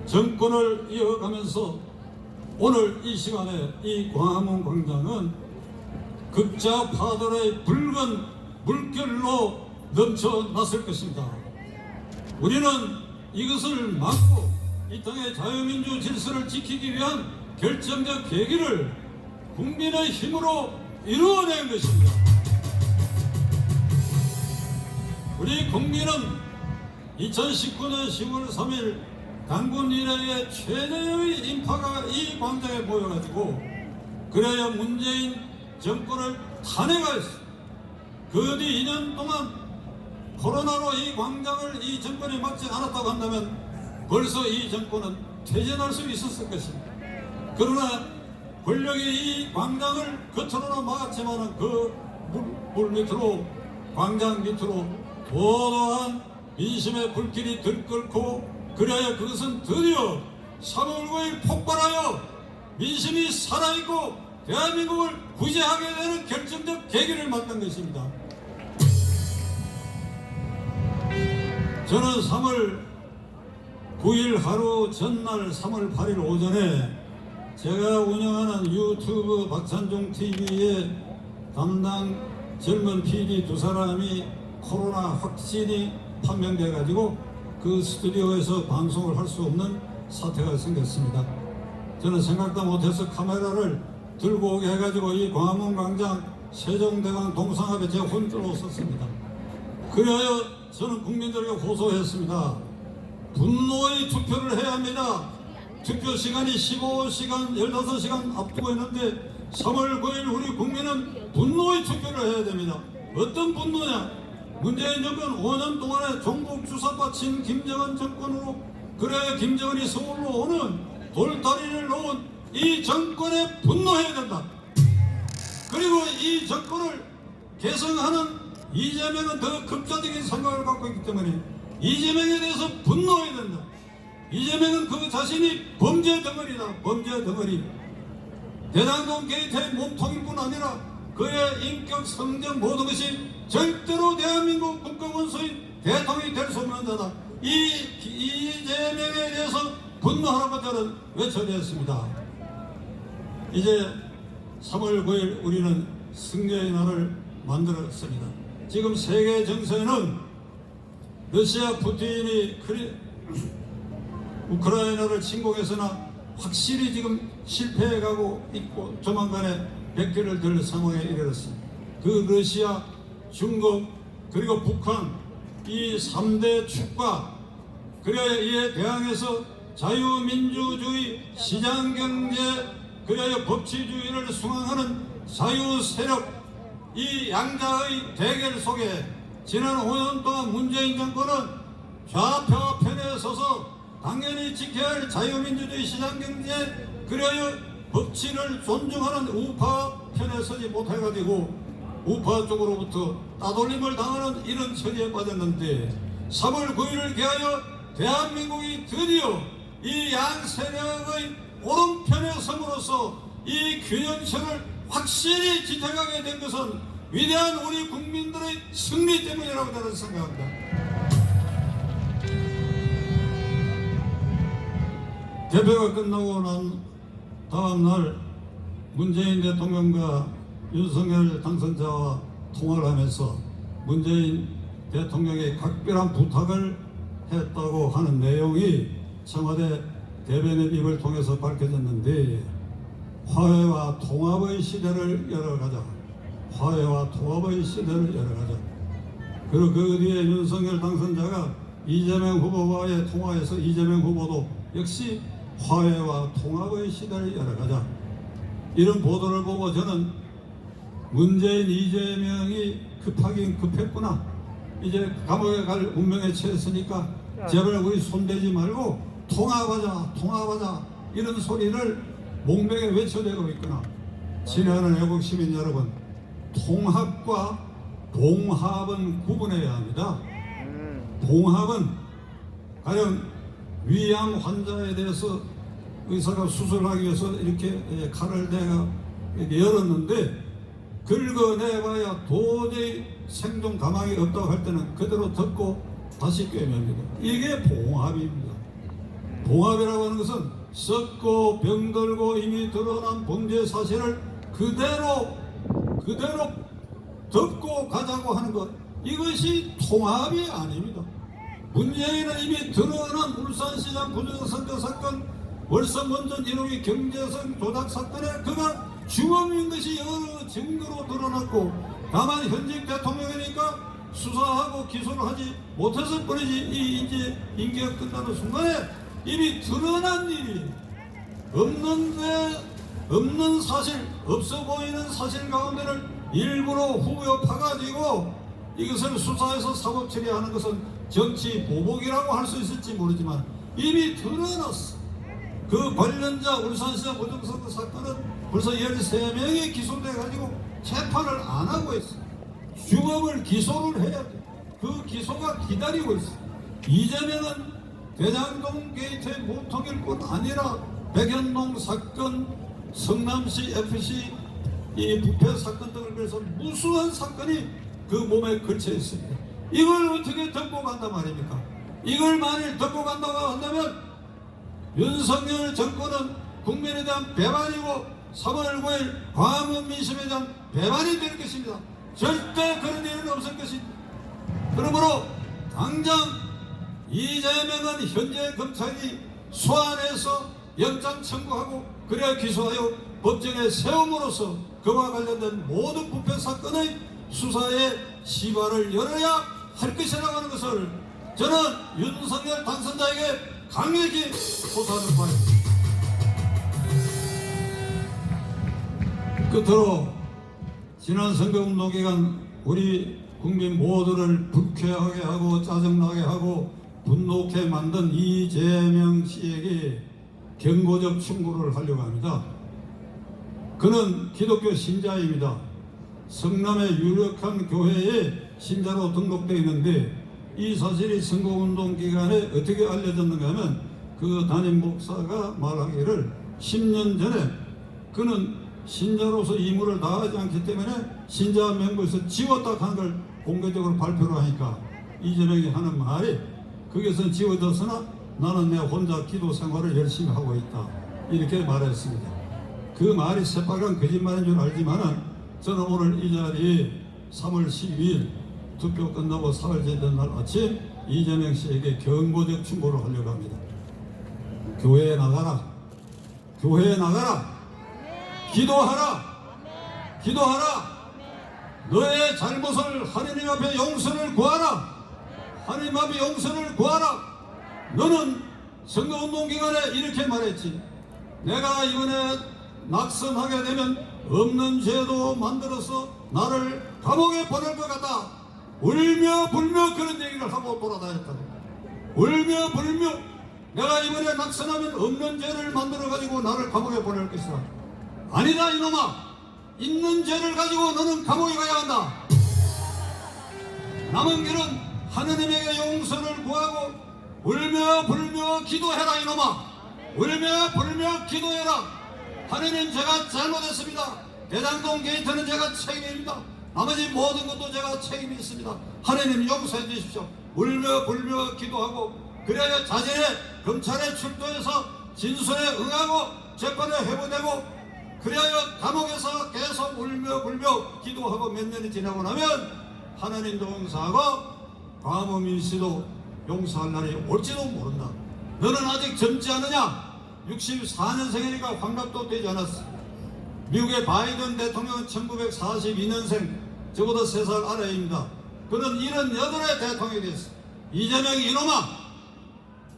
정권을 이어가면서 오늘 이 시간에 이 광화문 광장은 극자파들의 붉은 물결로 넘쳐났을 것입니다. 우리는 이것을 막고 이 땅의 자유민주 질서를 지키기 위한 결정적 계기를 국민의 힘으로 이루어낸 것입니다. 우리 국민은 2019년 10월 3일 단군 이래의 최대의 인파가 이 광장에 모여가지고 그래야 문재인 정권을 탄핵하였습니다. 그 뒤 2년 동안 코로나로 이 광장을 이 정권이 막지 않았다고 한다면 벌써 이 정권은 퇴진할 수 있었을 것입니다. 그러나 권력이 이 광장을 겉으로는 막았지만 그 물 밑으로 광장 밑으로 도도한 민심의 불길이 들끓고 그래야 그것은 드디어 3월 9일 폭발하여 민심이 살아있고 대한민국을 구제하게 되는 결정적 계기를 만든 것입니다. 저는 3월 9일 하루 전날 3월 8일 오전에 제가 운영하는 유튜브 박찬종 TV의 담당 젊은 PD 두 사람이 코로나 확진이 판명돼 가지고 그 스튜디오에서 방송을 할 수 없는 사태가 생겼습니다. 저는 생각도 못해서 카메라를 들고 오게 해가지고 이 광화문 광장 세종대왕 동상 앞에 제가 혼자로 섰습니다. 그래야 저는 국민들에게 호소했습니다. 분노의 투표를 해야 합니다. 투표 시간이 15시간, 15시간 앞두고 있는데 3월 9일 우리 국민은 분노의 투표를 해야 됩니다. 어떤 분노냐? 문재인 정권 5년 동안의 종북 주사파 친 김정은 정권으로 그래 김정은이 서울로 오는 돌다리를 놓은 이 정권에 분노해야 된다. 그리고 이 정권을 개성하는 이재명은 더 극단적인 생각을 갖고 있기 때문에 이재명에 대해서 분노해야 된다. 이재명은 그 자신이 범죄 덩어리다. 범죄 덩어리. 대장동 게이트의 몸통일 뿐 아니라 그의 인격, 성적 모든 것이 절대로 대한민국 국가원수인 대통령이 될 수 없는 자다. 이재명에 대해서 분노하라고 저는 외쳐냈습니다. 이제 3월 9일 우리는 승리의 날을 만들었습니다. 지금 세계 정세는 러시아 푸틴이 우크라이나를 침공해서나 확실히 지금 실패해가고 있고 조만간에 100개를 들 상황에 이르렀습니다. 그 러시아, 중국, 그리고 북한 이 3대 축과 그래야 이에 대항해서 자유민주주의, 시장경제, 그래야 법치주의를 숭앙하는 자유세력 이 양자의 대결 속에 지난 5년 동안 문재인 정권은 좌표 편에 서서 당연히 지켜야 할 자유민주주의 시장경제 그래야 법치를 존중하는 우파 편에 서지 못해가지고 우파 쪽으로부터 따돌림을 당하는 이런 처지에 빠졌는데 3월 9일을 기하여 대한민국이 드디어 이 양 세력의 오른편에 섬으로써 이 균형성을 확실히 지켜가게 된 것은 위대한 우리 국민들의 승리 때문이라고 저는 생각합니다. 개표가 끝나고 난 다음 날 문재인 대통령과 윤석열 당선자와 통화를 하면서 문재인 대통령의 각별한 부탁을 했다고 하는 내용이 청와대 대변인 입을 통해서 밝혀졌는데 화해와 통합의 시대를 열어가자. 화해와 통합의 시대를 열어가자. 그리고 그 뒤에 윤석열 당선자가
이재명 후보와의 통화에서 이재명 후보도 역시 화해와 통합의 시대를 열어가자, 이런 보도를 보고 저는 문재인 이재명이 급하긴 급했구나, 이제 감옥에 갈 운명에 처했으니까 제발 우리 손대지 말고 통합하자 이런 소리를 목맥에 외쳐대고 있구나. 친애하는 애국 시민 여러분, 통합과 봉합은 구분해야 합니다. 봉합은 가령 위암 환자에 대해서 의사가 수술하기 위해서 이렇게 칼을 내가 이렇게 열었는데 긁어내봐야 도저히 생존 가망이 없다고 할 때는 그대로 덮고 다시 꿰맵니다. 이게 봉합입니다. 봉합이라고 하는 것은 썩고 병들고 이미 드러난 범죄 사실을 그대로 덮고 가자고 하는 것, 이것이 통합이 아닙니다. 문재인은 이미 드러난 울산시장 부정선거 사건, 월성 원전 1호기 경제성 조작 사건에 그가 주범인 것이 여러 증거로 드러났고, 다만 현직 대통령이니까 수사하고 기소를 하지 못했을 뿐이지, 이 이제 임기가 끝나는 순간에 이미 드러난 일이 없는 사실, 없어 보이는 사실 가운데를 일부러 후벼 파가지고 이것을 수사해서 사법 처리하는 것은 정치 보복이라고 할 수 있을지 모르지만 이미 드러났어. 그 관련자 울산시장 부정선거 사건은 벌써 13명이 기소돼 가지고 재판을 안 하고 있어. 주범을 기소를 해야 돼. 그 기소가 기다리고 있어. 이재명은 대장동 게이트의 모토일 뿐 아니라 백현동 사건, 성남시 FC 이 부패 사건 등을 비해서 무수한 사건이 그 몸에 걸쳐 있습니다. 이걸 어떻게 덮고 간단 말입니까? 이걸 만일 덮고 간다고 한다면 윤석열 정권은 국민에 대한 배반이고 3월 9일 광화문 민심에 대한 배반이 될 것입니다. 절대 그런 일은 없을 것입니다. 그러므로 당장 이재명은 현재 검찰이 소환해서 영장 청구하고 그래야 기소하여 법정에 세움으로써 그와 관련된 모든 부패 사건의 수사에 시발을 열어야 할 것이라고 하는 것을 저는 윤석열 당선자에게 강력히 호소하는 바입니다. 끝으로 지난 선거운동 기간 우리 국민 모두를 불쾌하게 하고 짜증나게 하고 분노케 만든 이재명 씨에게 경고적 충고를 하려고 합니다. 그는 기독교 신자입니다. 성남의 유력한 교회에 신자로 등록되어 있는데 이 사실이 선거운동 기간에 어떻게 알려졌는가 하면 그 담임 목사가 말하기를 10년 전에 그는 신자로서 임무를 다하지 않기 때문에 신자 명부에서 지웠다 하는 걸 공개적으로 발표를 하니까 이재명이 하는 말이 거기서 지워졌으나 나는 내 혼자 기도 생활을 열심히 하고 있다 이렇게 말했습니다. 그 말이 새빨간 거짓말인 줄 알지만은 저는 오늘 이 자리에 3월 12일 투표 끝나고 사흘째 된 날 아침 이재명 씨에게 경고적 충고를 하려고 합니다. 교회에 나가라. 교회에 나가라. 기도하라. 기도하라. 너의 잘못을 하느님 앞에 용서를 구하라. 하느님 앞에 용서를 구하라. 너는 선거운동 기간에 이렇게 말했지. 내가 이번에 낙선하게 되면 없는 죄도 만들어서 나를 감옥에 보낼 것 같다. 울며 불며 그런 얘기를 하고 돌아다녔다. 울며 불며 내가 이번에 낙선하면 없는 죄를 만들어 가지고 나를 감옥에 보낼 것이다. 아니다 이놈아. 있는 죄를 가지고 너는 감옥에 가야 한다. 남은 길은 하느님에게 용서를 구하고 울며 불며 기도해라 이놈아. 울며 불며 기도해라. 하느님 제가 잘못했습니다. 대장동 게이트는 제가 책임입니다. 나머지 모든 것도 제가 책임이 있습니다. 하느님 용서해 주십시오. 울며 불며 기도하고 그래야 자신의 검찰에 출두해서 진술에 응하고 재판에 회부되고 그래야 감옥에서 계속 울며 불며 기도하고 몇 년이 지나고 나면 하나님도 용서하고 광화문 민씨도 용서할 날이 올지도 모른다. 너는 아직 젊지 않느냐? 64년생이니까 환갑도 되지 않았어. 미국의 바이든 대통령은 1942년생, 저보다 3살 아래입니다. 그는 78의 대통령이 됐어. 이재명 이놈아,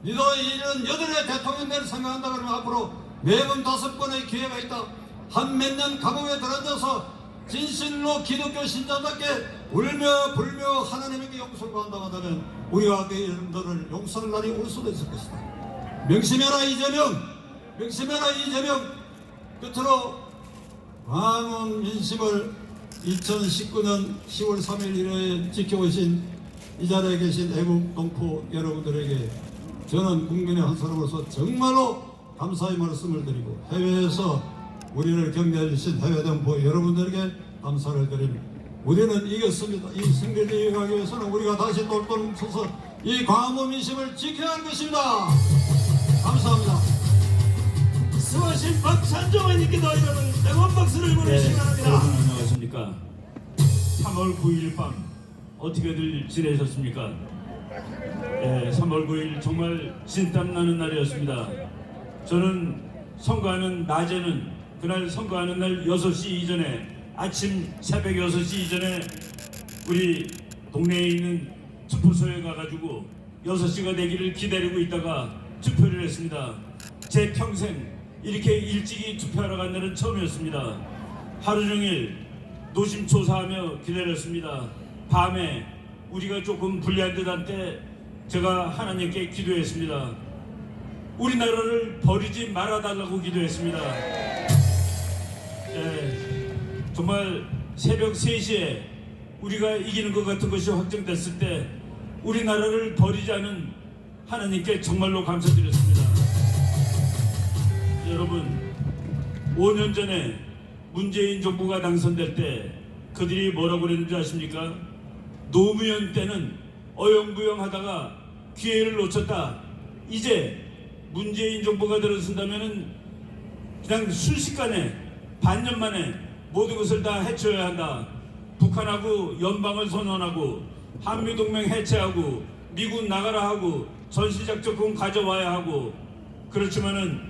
니도 이런 여덟의 대통령을 생각한다 그러면 앞으로 4번 5번의 기회가 있다. 한 몇 년 감옥에 들어앉아서 진실로 기독교 신자답게 울며 불며 하나님에게 용서를 구한다고 하면 우리가 그 이름들을 용서할 날이 올 수도 있을 것이다. 명심해라 이재명, 명심해라 이재명. 끝으로 광원 민심을 2019년 10월 3일 이래 지켜오신 이 자리에 계신 애국 동포 여러분들에게 저는 국민의 한 사람으로서 정말로 감사의 말씀을 드리고, 해외에서 우리를 격려해 주신 해외 동포 여러분들에게 감사를 드립니다. 우리는 이겼습니다. 이 승리를 이어가기 위해서는 우리가 다시 똘똘 뭉쳐서 이 광화문 민심을 지켜야 할 것입니다. 감사합니다.
수고하신 박찬종 의원님께도 이러는 뜨거운 박수를 보내시기 바랍니다.
여러분 안녕하십니까. 3월 9일 밤 어떻게들 지내셨습니까? 3월 9일 정말 진땀 나는 날이었습니다. 저는 선거하는 낮에는, 그날 선거하는 날 6시 이전에, 아침 새벽 6시 이전에 우리 동네에 있는 투표소에 가가지고 6시가 되기를 기다리고 있다가 투표를 했습니다. 제 평생 이렇게 일찍이 투표하러 간 날은 처음이었습니다. 하루 종일 노심초사하며 기다렸습니다. 밤에 우리가 조금 불리한 듯한 때 제가 하나님께 기도했습니다. 우리나라를 버리지 말아달라고 기도했습니다. 정말 새벽 3시에 우리가 이기는 것 같은 것이 확정됐을 때 우리나라를 버리자는 하나님께 정말로 감사드렸습니다. 여러분, 5년 전에 문재인 정부가 당선될 때 그들이 뭐라고 그랬는지 아십니까? 노무현 때는 어영부영하다가 기회를 놓쳤다. 이제 문재인 정부가 들어선다면 그냥 순식간에 반년 만에 모든 것을 다 해쳐야 한다. 북한하고 연방을 선언하고 한미동맹 해체하고 미군 나가라 하고 전시작전권 가져와야 하고. 그렇지만은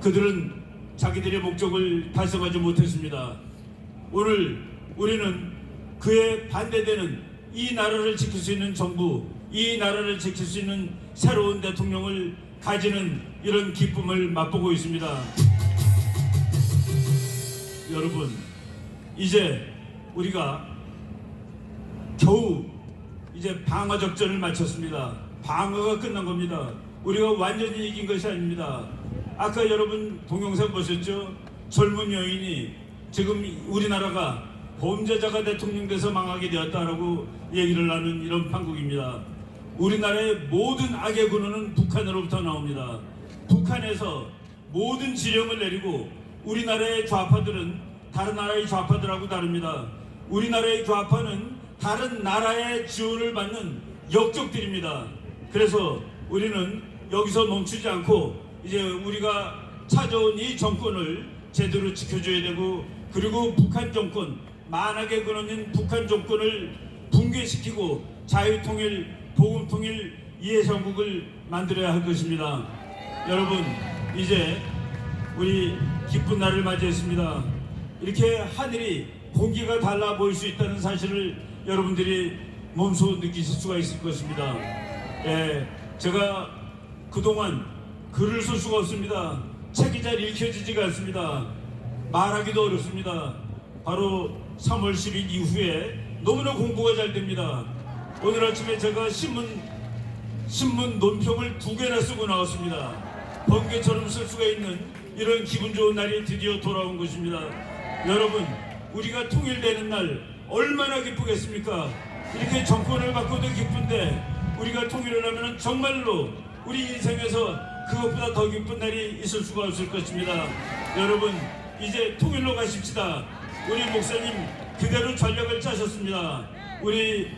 그들은 자기들의 목적을 달성하지 못했습니다. 오늘 우리는 그에 반대되는 이 나라를 지킬 수 있는 정부, 이 나라를 지킬 수 있는 새로운 대통령을 가지는 이런 기쁨을 맛보고 있습니다. 여러분, 이제 우리가 겨우 이제 방어적전을 마쳤습니다. 방어가 끝난 겁니다. 우리가 완전히 이긴 것이 아닙니다. 아까 여러분 동영상 보셨죠? 젊은 여인이 지금 우리나라가 범죄자가 대통령 돼서 망하게 되었다라고 얘기를 하는 이런 판국입니다. 우리나라의 모든 악의 근원은 북한으로부터 나옵니다. 북한에서 모든 지령을 내리고 우리나라의 좌파들은 다른 나라의 좌파들하고 다릅니다. 우리나라의 좌파는 다른 나라의 지원을 받는 역적들입니다. 그래서 우리는 여기서 멈추지 않고 이제 우리가 찾아온 이 정권을 제대로 지켜줘야 되고, 그리고 북한 정권, 만악의 근원인 북한 정권을 붕괴시키고 자유통일, 복음통일 이해성국을 만들어야 할 것입니다. 여러분, 이제 우리 기쁜 날을 맞이했습니다. 이렇게 하늘이 공기가 달라 보일 수 있다는 사실을 여러분들이 몸소 느끼실 수가 있을 것입니다. 제가 그동안 글을 쓸 수가 없습니다. 책이 잘 읽혀지지가 않습니다. 말하기도 어렵습니다. 바로 3월 10일 이후에 너무나 공부가 잘 됩니다. 오늘 아침에 제가 신문 논평을 2개나 쓰고 나왔습니다. 번개처럼 쓸 수가 있는 이런 기분 좋은 날이 드디어 돌아온 것입니다. 여러분, 우리가 통일되는 날 얼마나 기쁘겠습니까? 이렇게 정권을 바꿔도 기쁜데 우리가 통일을 하면 정말로 우리 인생에서 그것보다 더 기쁜 날이 있을 수가 없을 것입니다. 여러분, 이제 통일로 가십시다. 우리 목사님 그대로 전략을 짜셨습니다. 우리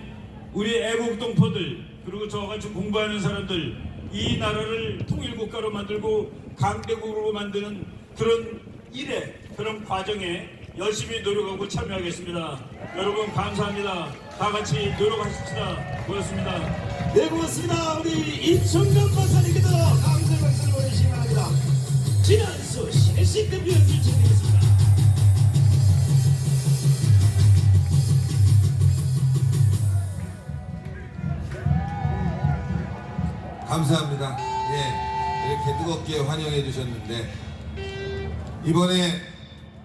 애국 동포들, 그리고 저같이 공부하는 사람들, 이 나라를 통일국가로 만들고 강대국으로 만드는 그런 일에, 그런 과정에 열심히 노력하고 참여하겠습니다. 여러분 감사합니다. 다 같이 노력하십시다. 고맙습니다.
네, 고맙습니다. 우리 임청정 박사님께도 감사의 박수를 보내시기 바랍니다. 진한수 신의식대표 연주체드리겠습니다.
감사합니다. 예, 이렇게 뜨겁게 환영해 주셨는데 이번에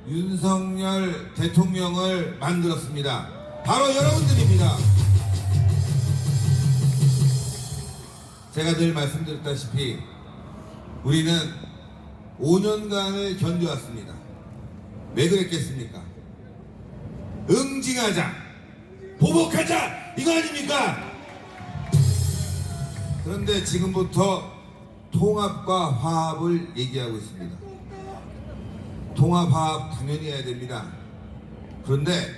윤석열 대통령을 만들었습니다. 바로 여러분들입니다. 제가 늘 말씀드렸다시피 우리는 5년간을 견뎌왔습니다. 왜 그랬겠습니까? 응징하자, 보복하자, 이거 아닙니까? 그런데 지금부터 통합과 화합을 얘기하고 있습니다. 통합, 화합 당연히 해야 됩니다. 그런데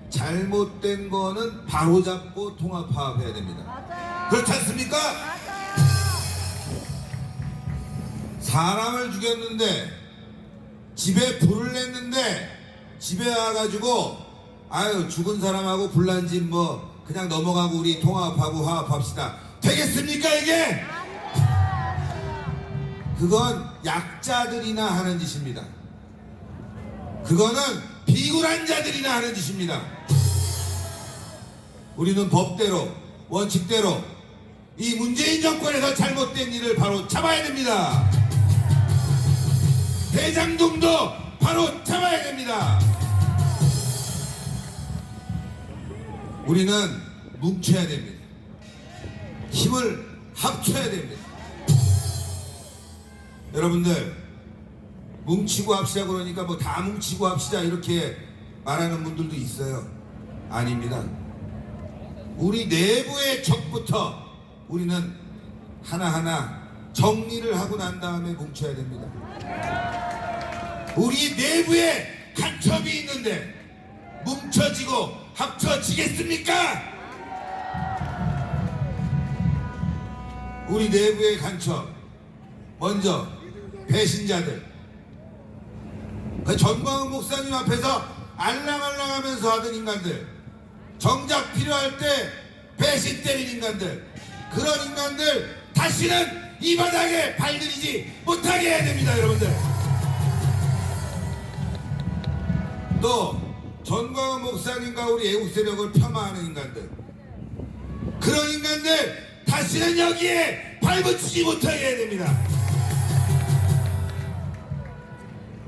잘못된 거는 바로잡고 통합, 화합해야 됩니다.
맞아요.
그렇지 않습니까?
맞아요.
사람을 죽였는데 집에 불을 냈는데 집에 와가지고 아유 죽은 사람하고 불난 집 뭐 그냥 넘어가고 우리 통합하고 화합합시다. 되겠습니까 이게? 그건 약자들이나 하는 짓입니다. 그거는 비굴한 자들이나 하는 짓입니다. 우리는 법대로 원칙대로 이 문재인 정권에서 잘못된 일을 바로 잡아야 됩니다. 대장동도 바로 잡아야 됩니다. 우리는 뭉쳐야 됩니다. 힘을 합쳐야 됩니다. 여러분들 뭉치고 합시다 그러니까 뭐 다 뭉치고 합시다 이렇게 말하는 분들도 있어요. 아닙니다. 우리 내부의 적부터 우리는 하나하나 정리를 하고 난 다음에 뭉쳐야 됩니다. 우리 내부에 간첩이 있는데 뭉쳐지고 합쳐지겠습니까? 우리 내부의 간첩 먼저 배신자들 그 전광훈 목사님 앞에서 알랑알랑하면서 하던 인간들 정작 필요할 때 배신 때린 인간들 그런 인간들 다시는 이 바닥에 발들이지 못하게 해야 됩니다. 여러분들 또 전광훈 목사님과 우리 애국세력을 폄하하는 인간들 그런 인간들 다시는 여기에 발붙이지 못하게 해야 됩니다.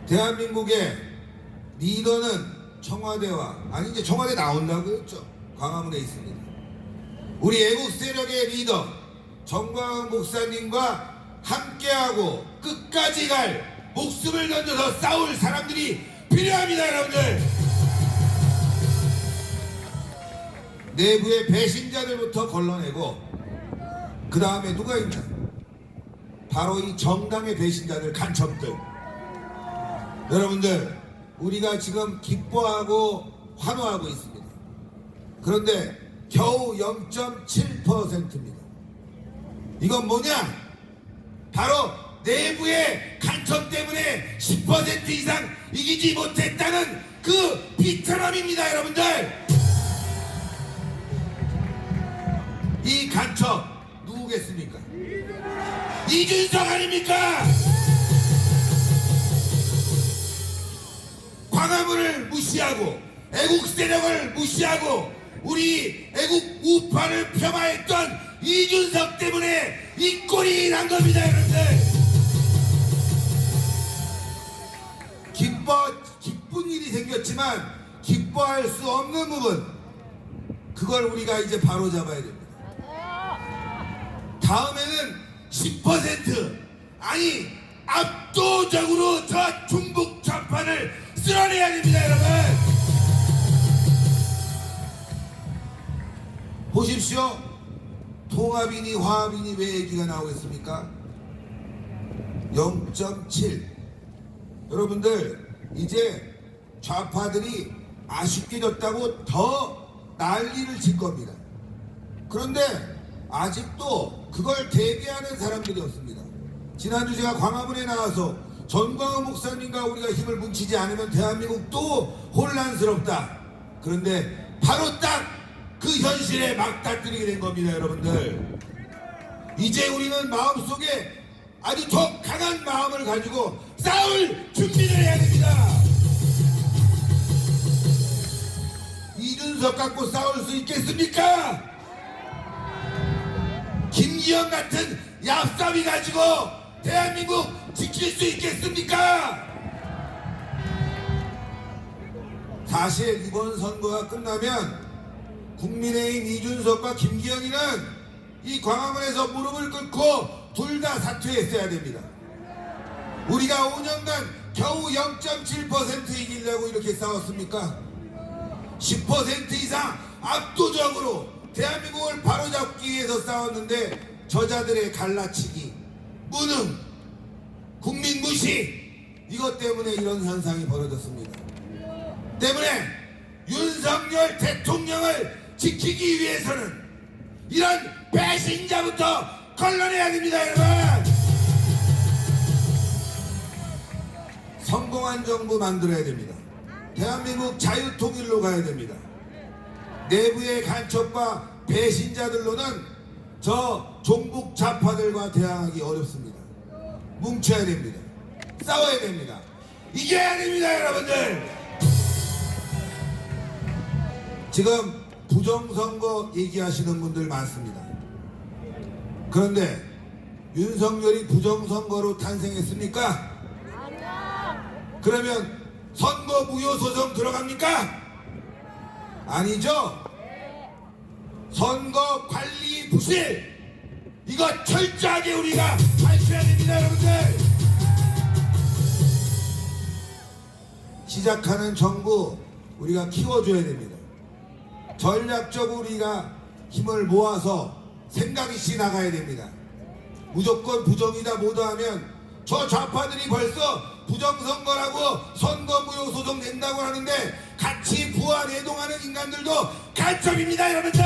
대한민국의 리더는 청와대와 아니 이제 청와대 나온다고 했죠. 광화문에 있습니다. 우리 애국세력의 리더 전광훈 목사님과 함께하고 끝까지 갈 목숨을 던져서 싸울 사람들이 필요합니다. 여러분들 내부의 배신자들부터 걸러내고 그 다음에 누가 있냐? 바로 이 정당의 배신자들, 간첩들. 여러분들 우리가 지금 기뻐하고 환호하고 있습니다. 그런데 겨우 0.7%입니다. 이건 뭐냐? 바로 내부의 간첩 때문에 10% 이상 이기지 못했다는 그 비참함입니다. 여러분들 이 간첩 누구겠습니까? 이준석 아닙니까? 광화문을 무시하고 애국 세력을 무시하고 우리 애국 우파를 폄하했던 이준석 때문에 이 꼴이 난 겁니다. 여러분들 기쁜 일이 생겼지만 기뻐할 수 없는 부분 그걸 우리가 이제 바로 잡아야 됩니다. 다음에는 10% 아니 압도적으로 저 중북 좌파를 쓸어내야 됩니다. 여러분 보십시오. 통합이니 화합이니 왜 얘기가 나오겠습니까? 0.7 여러분들 이제 좌파들이 아쉽게 졌다고 더 난리를 칠 겁니다. 그런데 아직도 그걸 대비하는 사람들이 없습니다. 지난주 제가 광화문에 나와서 전광훈 목사님과 우리가 힘을 뭉치지 않으면 대한민국도 혼란스럽다. 그런데 바로 딱 그 현실에 맞닥뜨리게 된 겁니다. 여러분들 이제 우리는 마음속에 아주 더 강한 마음을 가지고 싸울 준비를 해야 됩니다. 이준석 갖고 싸울 수 있겠습니까? 김기현 같은 얍삽이 가지고 대한민국 지킬 수 있겠습니까? 사실 이번 선거가 끝나면 국민의힘 이준석과 김기현이는 이 광화문에서 무릎을 꿇고 둘 다 사퇴했어야 됩니다. 우리가 5년간 겨우 0.7% 이기려고 이렇게 싸웠습니까? 10% 이상 압도적으로 대한민국을 바로잡기 위해서 싸웠는데 저자들의 갈라치기, 무능, 국민 무시, 이것 때문에 이런 현상이 벌어졌습니다. 때문에 윤석열 대통령을 지키기 위해서는 이런 배신자부터 걸러내야 됩니다, 여러분. 성공한 정부 만들어야 됩니다. 대한민국 자유통일로 가야 됩니다. 내부의 간첩과 배신자들로는 저 종북 좌파들과 대항하기 어렵습니다. 뭉쳐야 됩니다. 싸워야 됩니다. 이겨야 됩니다, 여러분들. 지금 부정선거 얘기하시는 분들 많습니다. 그런데 윤석열이 부정선거로 탄생했습니까? 그러면 선거 무효 소송 들어갑니까? 아니죠? 선거 관리 부실, 이거 철저하게 우리가 밝혀야 됩니다, 여러분들. 시작하는 정부 우리가 키워줘야 됩니다. 전략적으로 우리가 힘을 모아서 생각 있이 나가야 됩니다. 무조건 부정이다 뭐다 하면 저 좌파들이 벌써 부정선거라고 선거무효 소송 낸다고 하는데 같이 부하 내동하는 인간들도 간첩입니다, 여러분들.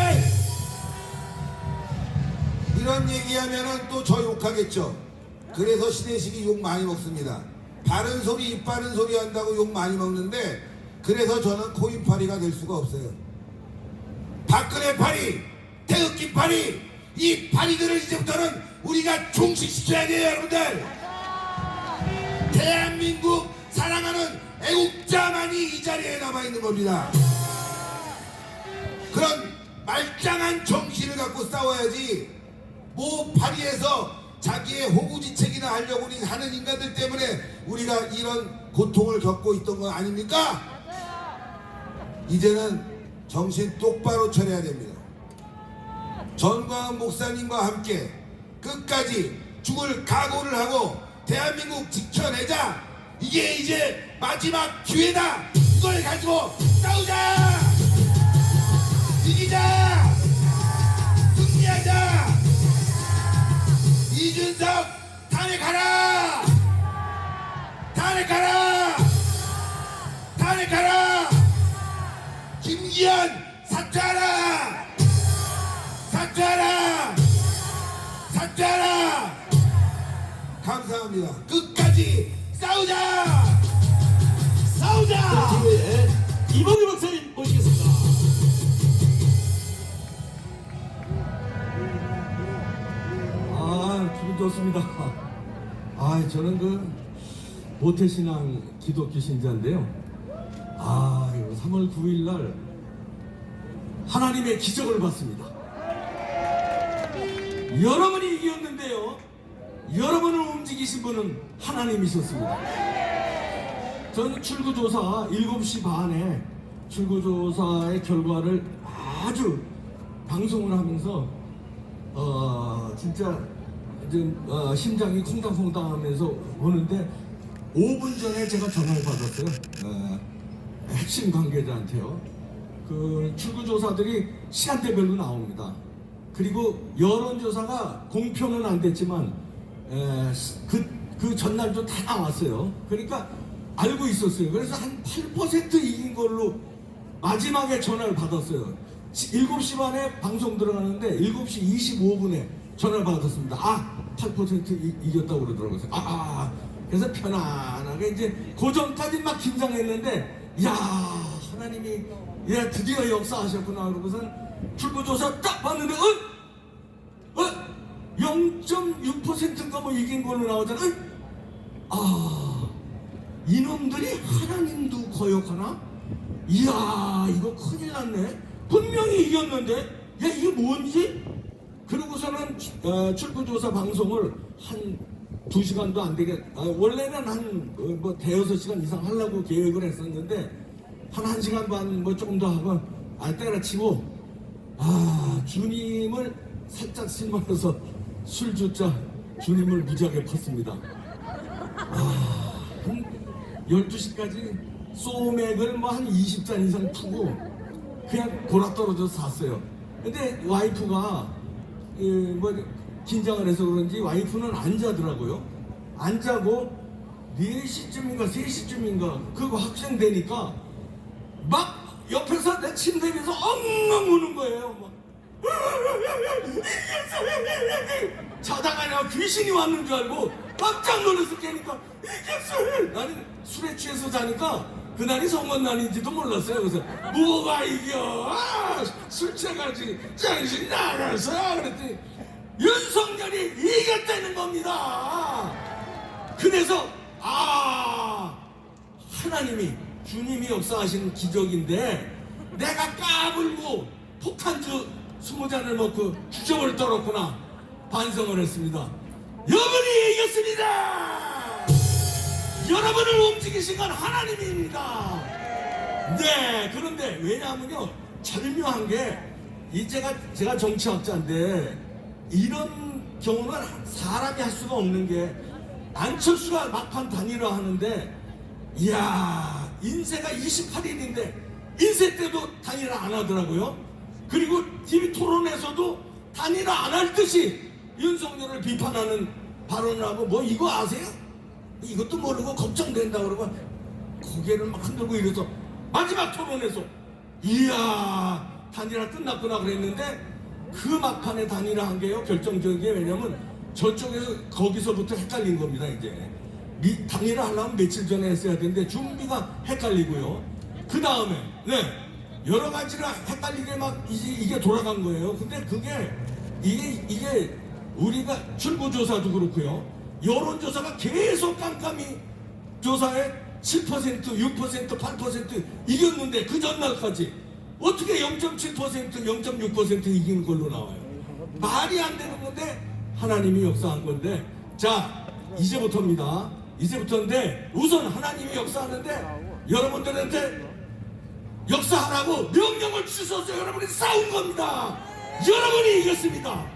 이런 얘기하면은 또 저 욕하겠죠. 그래서 신혜식이 욕 많이 먹습니다. 바른 소리 입 바른 소리 한다고 욕 많이 먹는데, 그래서 저는 코인파리가 될 수가 없어요. 박근혜 파리, 태극기 파리, 이 파리들을 이제부터는 우리가 종식시켜야 돼요, 여러분들. 대한민국 사랑하는 애국자만이 이 자리에 남아있는 겁니다. 그런 말짱한 정신을 갖고 싸워야지, 뭐 파리에서 자기의 호구지책이나 하려고 하는 인간들 때문에 우리가 이런 고통을 겪고 있던 거 아닙니까? 이제는 정신 똑바로 차려야 됩니다. 전광훈 목사님과 함께 끝까지 죽을 각오를 하고 대한민국 지켜내자. 이게 이제 마지막 기회다. 이걸 가지고 싸우자. 이기자. 승리하자. 이준석 탄핵하라. 탄핵하라. 탄핵하라. 김기현 사퇴하라. 사퇴하라. 사퇴하라. 감사합니다. 끝까지 싸우자. 싸우자.
기회에 이봉규 박사님 모시겠습니다.
기분 좋습니다. 저는 그 모태신앙 기독교 신자인데요. 이거 3월 9일 날 하나님의 기적을 봤습니다. 여러분이 이겼는데요, 여러분을 움직이신 분은 하나님이셨습니다. 저는 출구조사 7시 반에 출구조사의 결과를 아주 방송을 하면서 진짜 좀 심장이 콩당콩당 하면서 오는데 5분 전에 제가 전화를 받았어요. 핵심 관계자한테요. 그 출구조사들이 시간대별로 나옵니다. 그리고 여론조사가 공표는 안 됐지만 그 전날도 다 나왔어요. 그러니까 알고 있었어요. 그래서 한 8% 이긴 걸로 마지막에 전화를 받았어요. 7시 반에 방송 들어가는데 7시 25분에 전화를 받았습니다. 8% 이겼다고 그러더라고요. 그래서 편안하게 이제 그 전까지 막 긴장했는데, 하나님이 드디어 역사하셨구나 그러고선 출구조사 딱 봤는데 0.6%인가 뭐 이긴 걸로 나오잖아. 이놈들이 하나님도 거역하나? 이야, 이거 큰일 났네. 분명히 이겼는데, 이게 뭔지? 그러고서는 출구조사 방송을 한 2시간도 안 되게 원래는 한 대여섯 시간 이상 하려고 계획을 했었는데 한 1시간 반 뭐 조금 더 하고 때려치고 주님을 살짝 실망해서 술주자 주님을 무지하게 컸습니다. 한 12시까지 소맥을 뭐 한 20잔 이상 푸고 그냥 골아떨어져서 잤어요. 근데 와이프가 긴장을 해서 그런지 와이프는 안 자더라고요. 안 자고 4시쯤인가 3시쯤인가 그거 확정되니까 막 옆에서 내 침대 위에서 엉엉 우는 거예요. 막. 자다가 내가 귀신이 왔는 줄 알고 깜짝 놀라서 깨니까 이겼어요. 나는 술에 취해서 자니까 그날이 선거날인지도 몰랐어요. 그래서 뭐가 이겨? 술 취해가지고 정신 나가서 그랬더니 윤석열이 이겼다는 겁니다. 그래서 하나님이 주님이 역사하신 기적인데 내가 까불고 폭탄주 20잔을 먹고 주정을 떨었구나 반성을 했습니다. 여러분이 이겼습니다. 여러분을 움직이신 건 하나님입니다. 네, 그런데 왜냐하면요 절묘한 게 제가 정치학자인데 이런 경우는 사람이 할 수가 없는 게 안철수가 막판 단일화 하는데 이야 인쇄가 28일인데 인쇄 때도 단일화 안 하더라고요. 그리고 TV 토론에서도 단일화 안 할 듯이 윤석열을 비판하는 발언을 하고 뭐 이거 아세요? 이것도 모르고 걱정된다 그러고 고개를 막 흔들고 이래서 마지막 토론에서 이야 단일화 끝났구나 그랬는데 그 막판에 단일화 한 게요 결정적인 게 왜냐면 저쪽에서 거기서부터 헷갈린 겁니다. 이제 단일화 하려면 며칠 전에 했어야 되는데 준비가 헷갈리고요. 그 다음에 여러 가지가 헷갈리게 막 이게 돌아간 거예요. 근데 그게 이게 우리가 출구조사도 그렇고요. 여론조사가 계속 깜깜이 조사에 7%, 6%, 8% 이겼는데 그 전날까지 어떻게 0.7%, 0.6% 이긴 걸로 나와요. 말이 안 되는 건데 하나님이 역사한 건데 자 이제부터입니다. 이제부터인데 우선 하나님이 역사하는데 여러분들한테 역사하라고 명령을 주셔서 여러분이 싸운 겁니다. 여러분이 이겼습니다.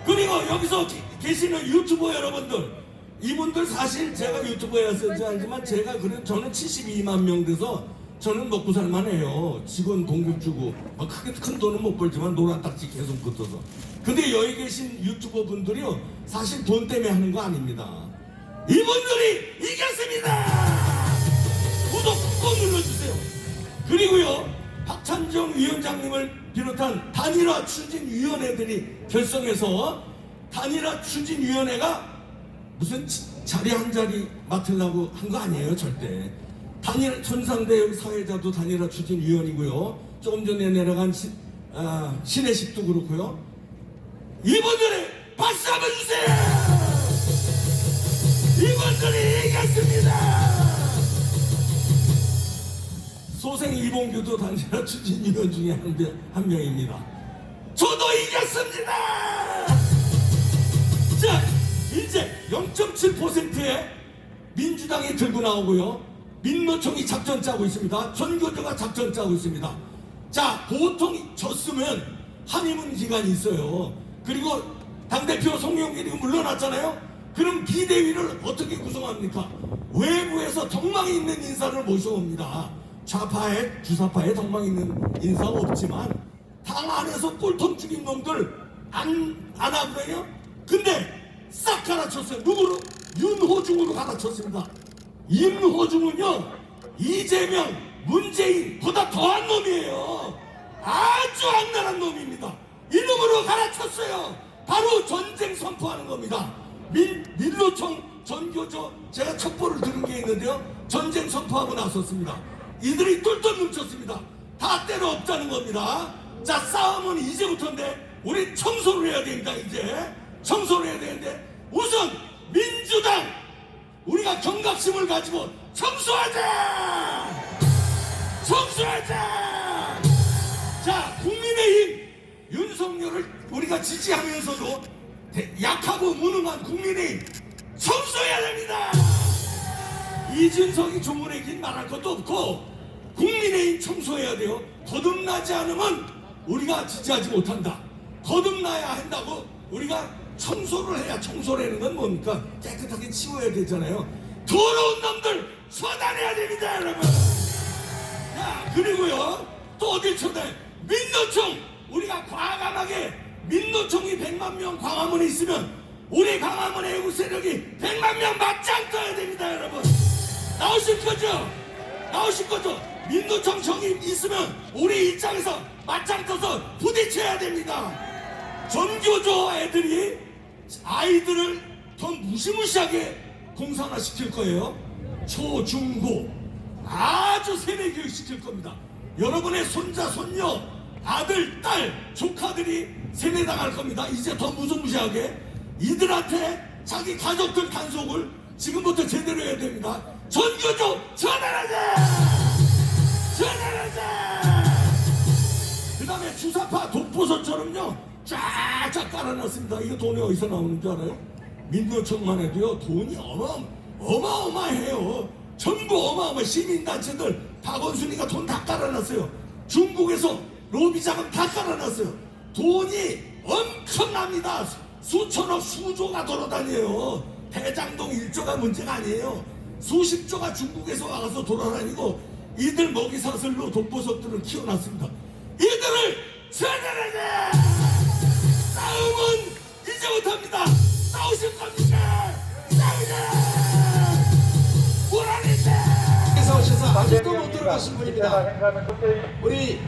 그리고 여기서 계시는 유튜버 여러분들 이분들 사실 제가 유튜버였는지 알지만 제가 저는 72만 명 돼서 저는 먹고 살만해요. 직원 봉급 주고 크게 큰 돈은 못 벌지만 노란 딱지 계속 붙어서. 근데 여기 계신 유튜버 분들이요 사실 돈 때문에 하는 거 아닙니다. 이분들이 이겼습니다. 구독 꼭 눌러주세요. 그리고요 박찬정 위원장님을 비롯한 단일화 추진위원회들이 결성해서 단일화 추진위원회가 무슨 자리 한 자리 맡으려고 한 거 아니에요. 절대. 단일화 천상대 사회자도 단일화 추진위원이고요. 조금 전에 내려간 신혜식도 그렇고요. 이분들이 박수 한번 주세요. 이분들이 이겼습니다. 소생 이봉규도 단일화 추진위원 중에 한 명입니다. 저도 이겼습니다. 자 이제 0.7%의 민주당이 들고 나오고요. 민노총이 작전 짜고 있습니다. 전교조가 작전 짜고 있습니다. 자 보통 졌으면 한의문 기간이 있어요. 그리고 당대표 송영길이 물러났잖아요. 그럼 비대위를 어떻게 구성합니까? 외부에서 덕망이 있는 인사를 모셔옵니다. 좌파에 주사파에 덕망이 있는 인사 없지만 당 안에서 꼴통 죽인 놈들 안 하거든요. 근데 싹 갈아쳤어요. 누구로? 윤호중으로 갈아쳤습니다. 윤호중은요 이재명, 문재인보다 더한 놈이에요. 아주 악랄한 놈입니다. 이놈으로 갈아쳤어요. 바로 전쟁 선포하는 겁니다. 민노총 전교조 제가 첩보를 들은 게 있는데요. 전쟁 선포하고 나섰습니다. 이들이 똘똘 뭉쳤습니다. 다 때려 없자는 겁니다. 자 싸움은 이제부터인데 우리 청소를 해야 됩니다. 이제 청소를 해야 되는데 우선 민주당 우리가 경각심을 가지고 청소하자. 자 국민의힘 윤석열
윤석열을 우리가 지지하면서도 약하고 무능한 국민이 청소해야 됩니다. 이준석이 조문에긴 말할 것도 없고 국민의힘 청소해야 돼요. 거듭나지 않으면 우리가 지지하지 못한다. 거듭나야 한다고 우리가 청소를 해야, 청소라는 건 뭡니까? 깨끗하게 치워야 되잖아요. 더러운 놈들 처단해야 됩니다, 여러분. 야, 그리고요, 또 어딜 쳐다해? 민노총! 우리가 과감하게 민노총이 100만 명 광화문에 있으면 우리 광화문 애국 세력이 100만 명 맞짱 떠야 됩니다, 여러분. 나오실 거죠? 나오실 거죠? 민노총 정이 있으면 우리 입장에서 맞짱 떠서 부딪혀야 됩니다. 전교조 애들이 아이들을 더 무시무시하게 공산화 시킬 거예요. 초, 중, 고 아주 세뇌 교육 시킬 겁니다. 여러분의 손자, 손녀, 아들, 딸, 조카들이 세뇌당할 겁니다. 이제 더 무시무시하게 이들한테 자기 가족들 단속을 지금부터 제대로 해야 됩니다. 전교조 전환하자! 전환하자! 그 다음에 주사파 독보선처럼요 쫙쫙 깔아놨습니다. 이거 돈이 어디서 나오는 줄 알아요? 민노총만 해도요 돈이 어마어마해요. 전부 어마어마 시민단체들 박원순이가 돈 다 깔아놨어요. 중국에서 로비 자금 다 깔아놨어요. 돈이 엄청납니다. 수천억 수조가 돌아다녀요. 대장동 1조가 문제가 아니에요. 수십조가 중국에서 와서 돌아다니고 이들 먹이 사슬로 독보석들을 키워놨습니다. 이들을 처단하자! 싸움은 이제부터입니다. 싸우실 겁니까? 싸우자! 뭐라는데?
에서 오셔서 아직도 못 들어가신 분입니다. 우리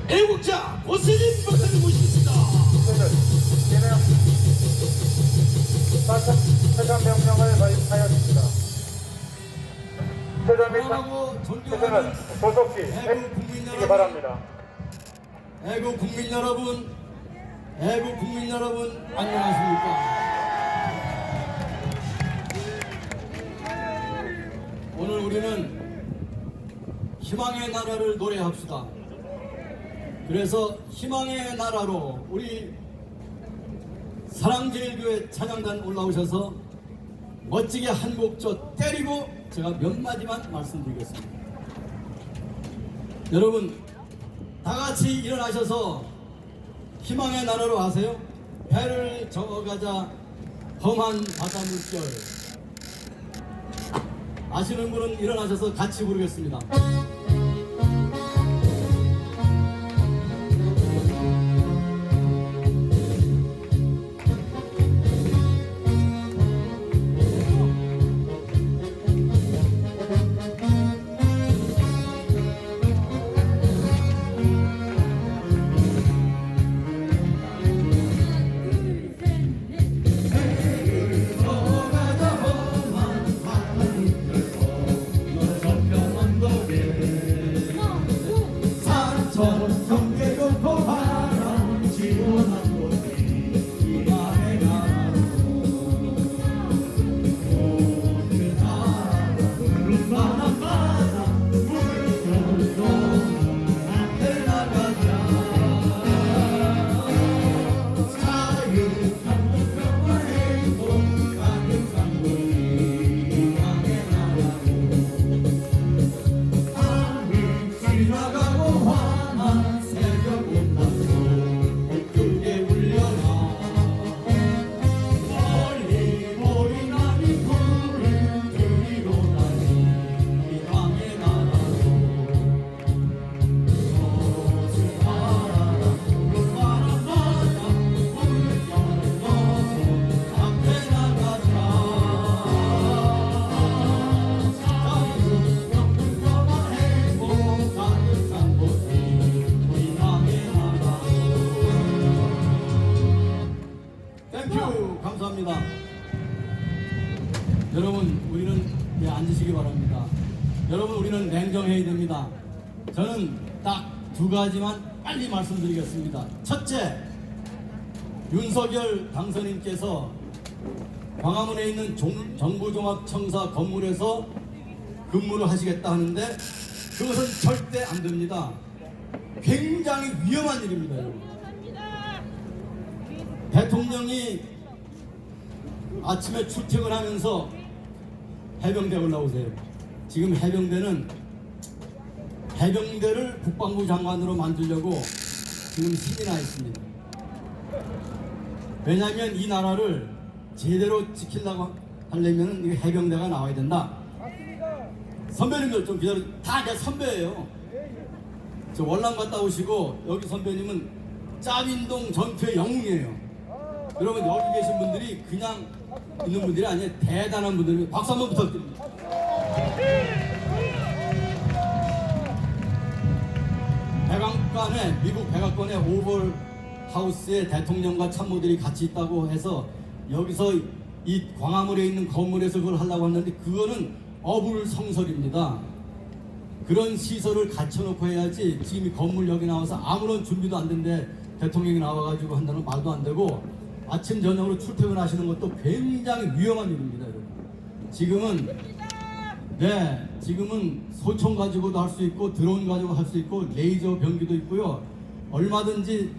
애국자 고세진 박사님 모시겠습니다.
퇴전 명령을 발표하였습니다. 퇴전 및
사랑하고
퇴전은
존경하는
조속히
애국 국민
해주시기
여러분,
바랍니다.
애국 국민 여러분, 애국 국민 여러분, 안녕하십니까? 오늘 우리는 희망의 나라를 노래합시다. 그래서 희망의 나라로 우리 사랑제일교회 찬양단 올라오셔서 멋지게 한 곡조 때리고 제가 몇 마디만 말씀드리겠습니다. 여러분 다 같이 일어나셔서 희망의 나라로 가세요. 배를 저어가자 험한 바다 물결. 아시는 분은 일어나셔서 같이 부르겠습니다. 감사합니다. 여러분 우리는 앉으시기 바랍니다. 여러분 우리는 냉정해야 됩니다. 저는 딱 두 가지만 빨리 말씀드리겠습니다. 첫째, 윤석열 당선인께서 광화문에 있는 정부종합청사 건물에서 근무를 하시겠다 하는데 그것은 절대 안 됩니다. 굉장히 위험한 일입니다, 여러분.
대통령이 아침에 출퇴근하면서 해병대 올라오세요. 지금 해병대를 국방부 장관으로 만들려고 지금 힘이 나 있습니다. 왜냐하면 이 나라를 제대로 지키려고 하려면 이 해병대가 나와야 된다. 선배님들 좀 기다려. 다 내 선배예요. 저 월남 갔다 오시고 여기 선배님은 짜민동 전투의 영웅이에요. 여러분 여기 계신 분들이 그냥 있는 분들이 아니에요. 대단한 분들이 박수 한번 부탁드립니다. 백악관에 미국 백악관의 오벌 하우스에 대통령과 참모들이 같이 있다고 해서 여기서 이 광화문에 있는 건물에서 그걸 하려고 했는데 그거는 어불성설입니다. 그런 시설을 갖춰놓고 해야지 지금 이 건물 여기 나와서 아무런 준비도 안 된데 대통령이 나와가지고 한다는 말도 안 되고 아침 저녁으로 출퇴근하시는 것도 굉장히 위험한 일입니다. 여러분. 지금은 소총 가지고도 할 수 있고 드론 가지고 할 수 있고 레이저 병기도 있고요. 얼마든지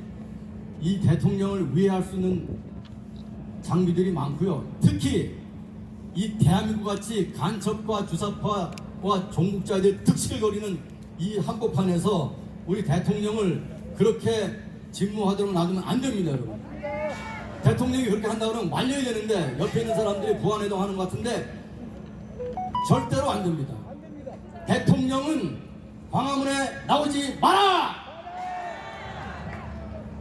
이 대통령을 위해할 수 있는 장비들이 많고요. 특히 이 대한민국 같이 간첩과 주사파와 종북자들 득실을 거리는 이 한복판에서 우리 대통령을 그렇게 직무하도록 놔두면 안 됩니다, 여러분. 대통령이 그렇게 한다 그러면 말려야 되는데 옆에 있는 사람들이 부안해동 하는 것 같은데 절대로 안 됩니다. 대통령은 광화문에 나오지 마라!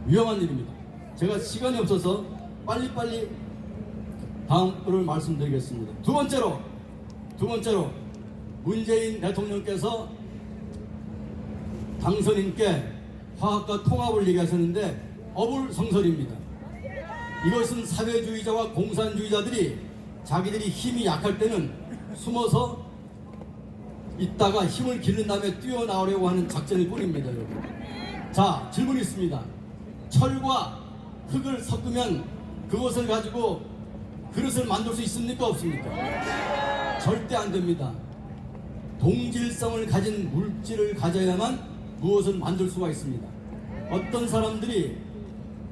위험한 일입니다. 제가 시간이 없어서 빨리빨리 다음 거를 말씀드리겠습니다. 두 번째로 문재인 대통령께서 당선인께 화합과 통합을 얘기하셨는데 어불성설입니다. 이것은 사회주의자와 공산주의자들이 자기들이 힘이 약할 때는 숨어서 있다가 힘을 기른 다음에 뛰어나오려고 하는 작전일 뿐입니다, 여러분. 자, 질문이 있습니다. 철과 흙을 섞으면 그것을 가지고 그릇을 만들 수 있습니까? 없습니까? 절대 안 됩니다. 동질성을 가진 물질을 가져야만 무엇을 만들 수가 있습니다. 어떤 사람들이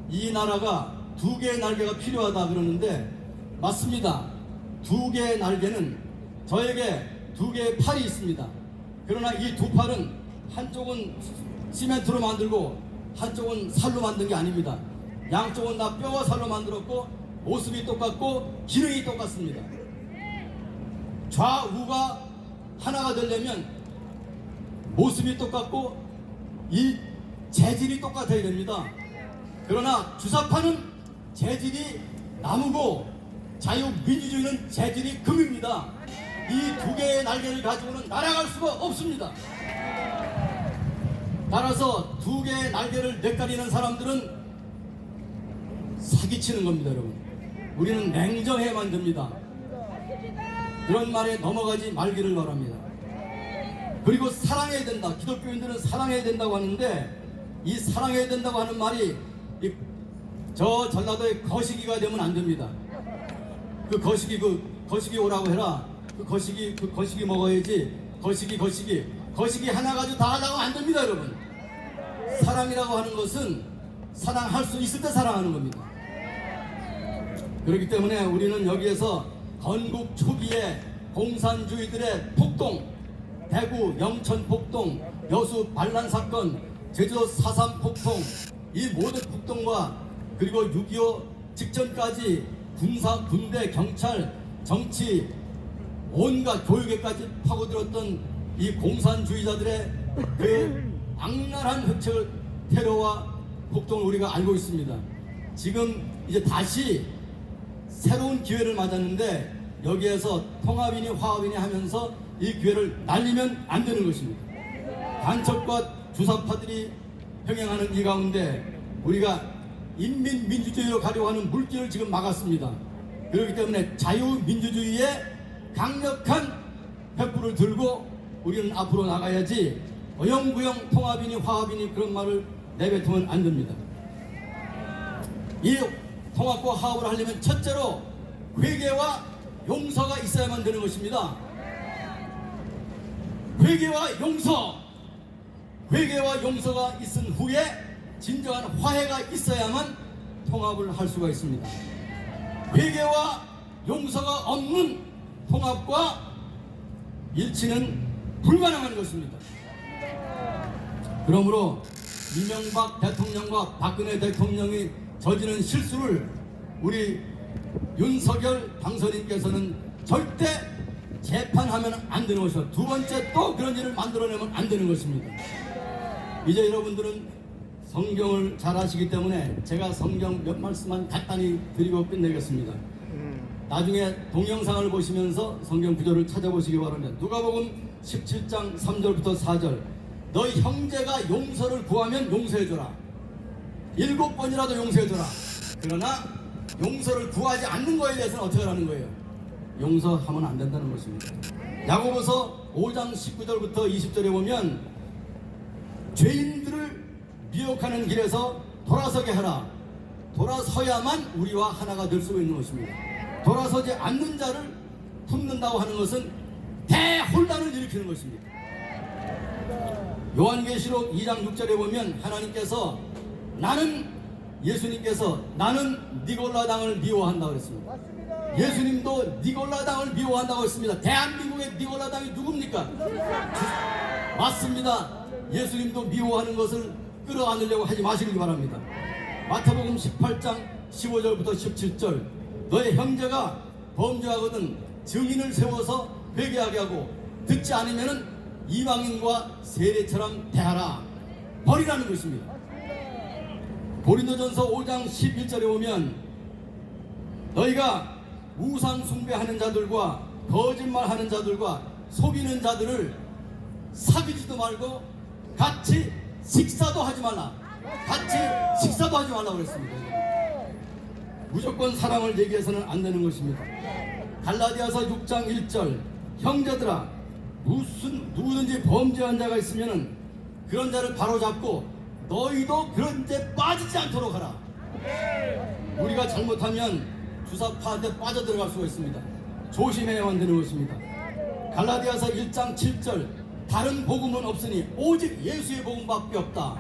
이 나라가 두 개의 날개가 필요하다 그러는데 맞습니다. 두 개의 날개는 저에게 두 개의 팔이 있습니다. 그러나 이 두 팔은 한쪽은 시멘트로 만들고 한쪽은 살로 만든 게 아닙니다. 양쪽은 다 뼈와 살로 만들었고 모습이 똑같고 기능이 똑같습니다. 좌우가 하나가 되려면 모습이 똑같고 이 재질이 똑같아야 됩니다. 그러나 주사파는 재질이 나무고 자유민주주의는 재질이 금입니다. 이 두 개의 날개를 가지고는 날아갈 수가 없습니다. 따라서 두 개의 날개를 내가리는 사람들은 사기치는 겁니다, 여러분. 우리는 냉정해야만 됩니다. 그런 말에 넘어가지 말기를 바랍니다. 그리고 사랑해야 된다. 기독교인들은 사랑해야 된다고 하는데 이 사랑해야 된다고 하는 말이 저 전라도의 거시기가 되면 안 됩니다. 그 거시기 오라고 해라. 그 거시기 먹어야지. 거시기 하나 가지고 다 하려고 안 됩니다, 여러분. 사랑이라고 하는 것은 사랑할 수 있을 때 사랑하는 겁니다. 그렇기 때문에 우리는 여기에서 건국 초기에 공산주의들의 폭동, 대구 영천 폭동, 여수 반란 사건, 제주도 4.3 폭동, 이 모든 폭동과 그리고 6.25 직전까지 군사, 군대, 경찰, 정치, 온갖 교육에까지 파고들었던 이 공산주의자들의 그 악랄한 흑철 테러와 폭동을 우리가 알고 있습니다. 지금 이제 다시 새로운 기회를 맞았는데 여기에서 통합이니 화합이니 하면서 이 기회를 날리면 안 되는 것입니다. 간첩과 주사파들이 병행하는 이 가운데 우리가 인민민주주의로 가려고 하는 물길을 지금 막았습니다. 그렇기 때문에 자유민주주의의 강력한 횃불을 들고 우리는 앞으로 나가야지 어영부영 통합이니 화합이니 그런 말을 내뱉으면 안 됩니다. 이 통합과 화합을 하려면 첫째로 회개와 용서가 있어야만 되는 것입니다. 회개와 용서가 있은 후에 진정한 화해가 있어야만
통합을 할 수가 있습니다. 회개와 용서가 없는 통합과 일치는 불가능한 것입니다. 그러므로 이명박 대통령과 박근혜 대통령이 저지른 실수를 우리 윤석열 당선인께서는 절대 재판하면 안 되는 것이고, 두 번째 또 그런 일을 만들어내면 안 되는 것입니다. 이제 여러분들은 성경을 잘 아시기 때문에 제가 성경 몇 말씀만 간단히 드리고 끝내겠습니다. 나중에 동영상을 보시면서 성경 구절을 찾아보시기 바랍니다. 누가복음 17장 3절부터 4절. 너희 형제가 용서를 구하면 용서해줘라. 7번이라도 용서해줘라. 그러나 용서를 구하지 않는 거에 대해서는 어떻게 하라는 거예요? 용서하면 안 된다는 것입니다. 야고보서 5장 19절부터 20절에 보면 죄인들을 미혹하는 길에서 돌아서게 하라. 돌아서야만 우리와 하나가 될 수 있는 것입니다. 돌아서지 않는 자를 품는다고 하는 것은 대혼란을 일으키는 것입니다. 요한계시록 2장 6절에 보면 하나님께서 예수님께서 나는 니골라 당을 미워한다고 그랬습니다. 예수님도 니골라 당을 미워한다고 했습니다. 대한민국의 니골라 당이 누굽니까? 맞습니다. 예수님도 미워하는 것을 끌어안으려고 하지 마시길 바랍니다. 마태복음 18장 15절부터 17절. 너의 형제가 범죄하거든 증인을 세워서 회개하게 하고 듣지 않으면 이방인과 세례처럼 대하라. 버리라는 것입니다. 고린도전서 5장 11절에 보면 너희가 우상 숭배하는 자들과 거짓말하는 자들과 속이는 자들을 사귀지도 말고 같이 식사도 하지 말라. 같이 식사도 하지 말라고 그랬습니다. 무조건 사랑을 얘기해서는 안 되는 것입니다. 갈라디아서 6장 1절. 형제들아, 누구든지 범죄한 자가 있으면 그런 자를 바로잡고 너희도 그런 데 빠지지 않도록 하라. 우리가 잘못하면 주사파한테 빠져들어갈 수가 있습니다. 조심해야만 되는 것입니다. 갈라디아서 1장 7절. 다른 복음은 없으니 오직 예수의 복음밖에 없다.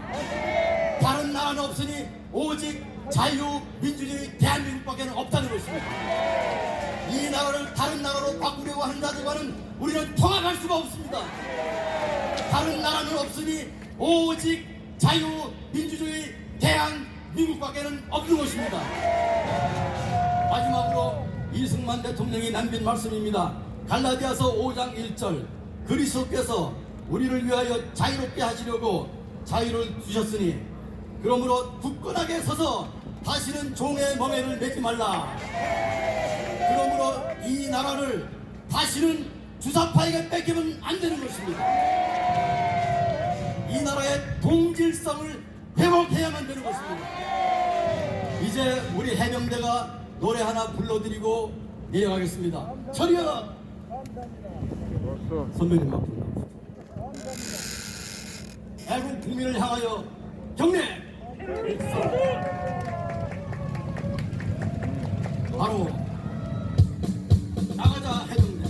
다른 나라는 없으니 오직 자유민주주의 대한민국밖에 없다는 것입니다. 이 나라를 다른 나라로 바꾸려고 하는 자들과는 우리는 통합할 수가 없습니다. 다른 나라는 없으니 오직 자유민주주의 대한민국밖에 없는 것입니다. 마지막으로 이승만 대통령이 남긴 말씀입니다. 갈라디아서 5장 1절. 그리스도께서 우리를 위하여 자유롭게 하시려고 자유를 주셨으니 그러므로 굳건하게 서서 다시는 종의 멍에를 매지 말라. 그러므로 이 나라를 다시는 주사파에게 뺏기면 안 되는 것입니다. 이 나라의 동질성을 회복해야만 되는 것입니다. 이제 우리 해병대가 노래 하나 불러드리고 내려가겠습니다. 처리하라. 선배님 앞으로 애국 국민을 향하여 경례. 바로 나가자 해병대.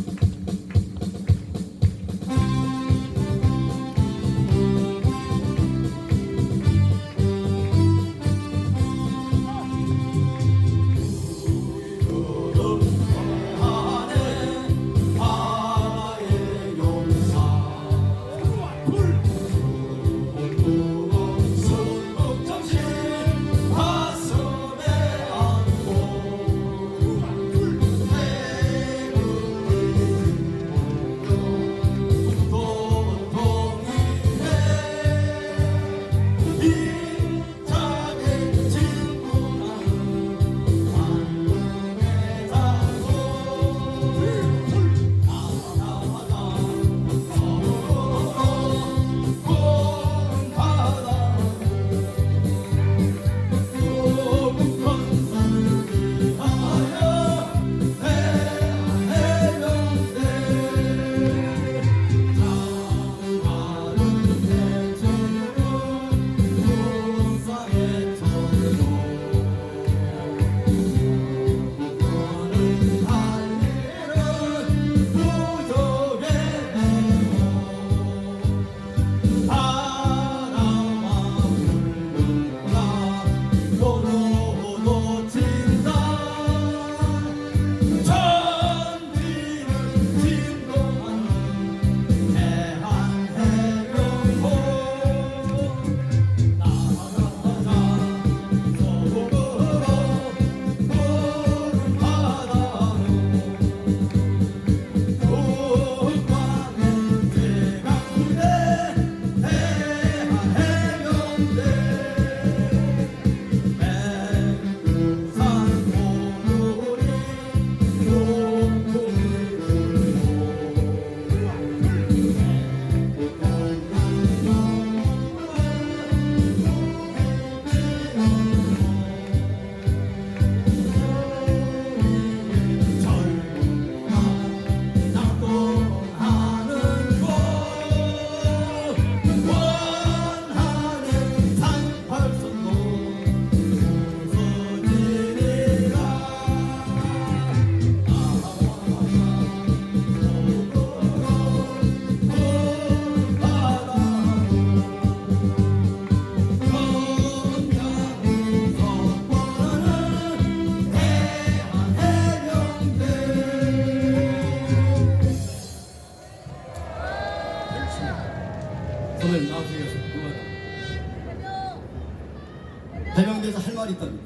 말이 있답니다.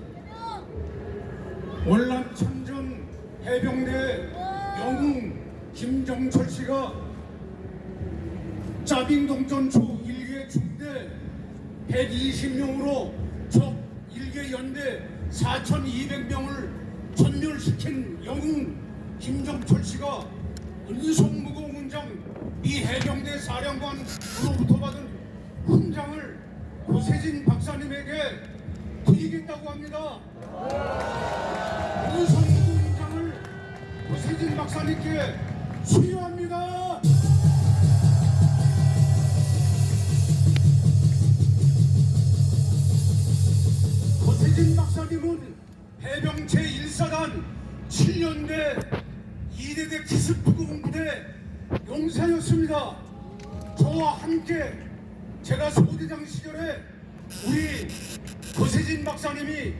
월남 참전 해병대 영웅 김정철 씨가 짜빙동 전투 1개 중대 120명으로 적 1개 연대 4,200명을 전멸시킨 영웅 김정철 씨가 은성무공훈장 미 해병대 사령관으로부터 받은 훈장을 고세진 박사님에게 드리겠다고 합니다. 은성무공훈장을 고세진 박사님께 수여합니다. 고세진 박사님은 해병 제1사단 7년대 2대대 기습부공부대 용사였습니다. 저와 함께 제가 소대장 시절에 우리 고세진 박사님이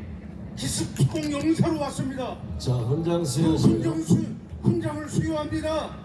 기습부공 용사로 왔습니다.
자, 훈장
그
수여하십니다.
훈장을 수여합니다.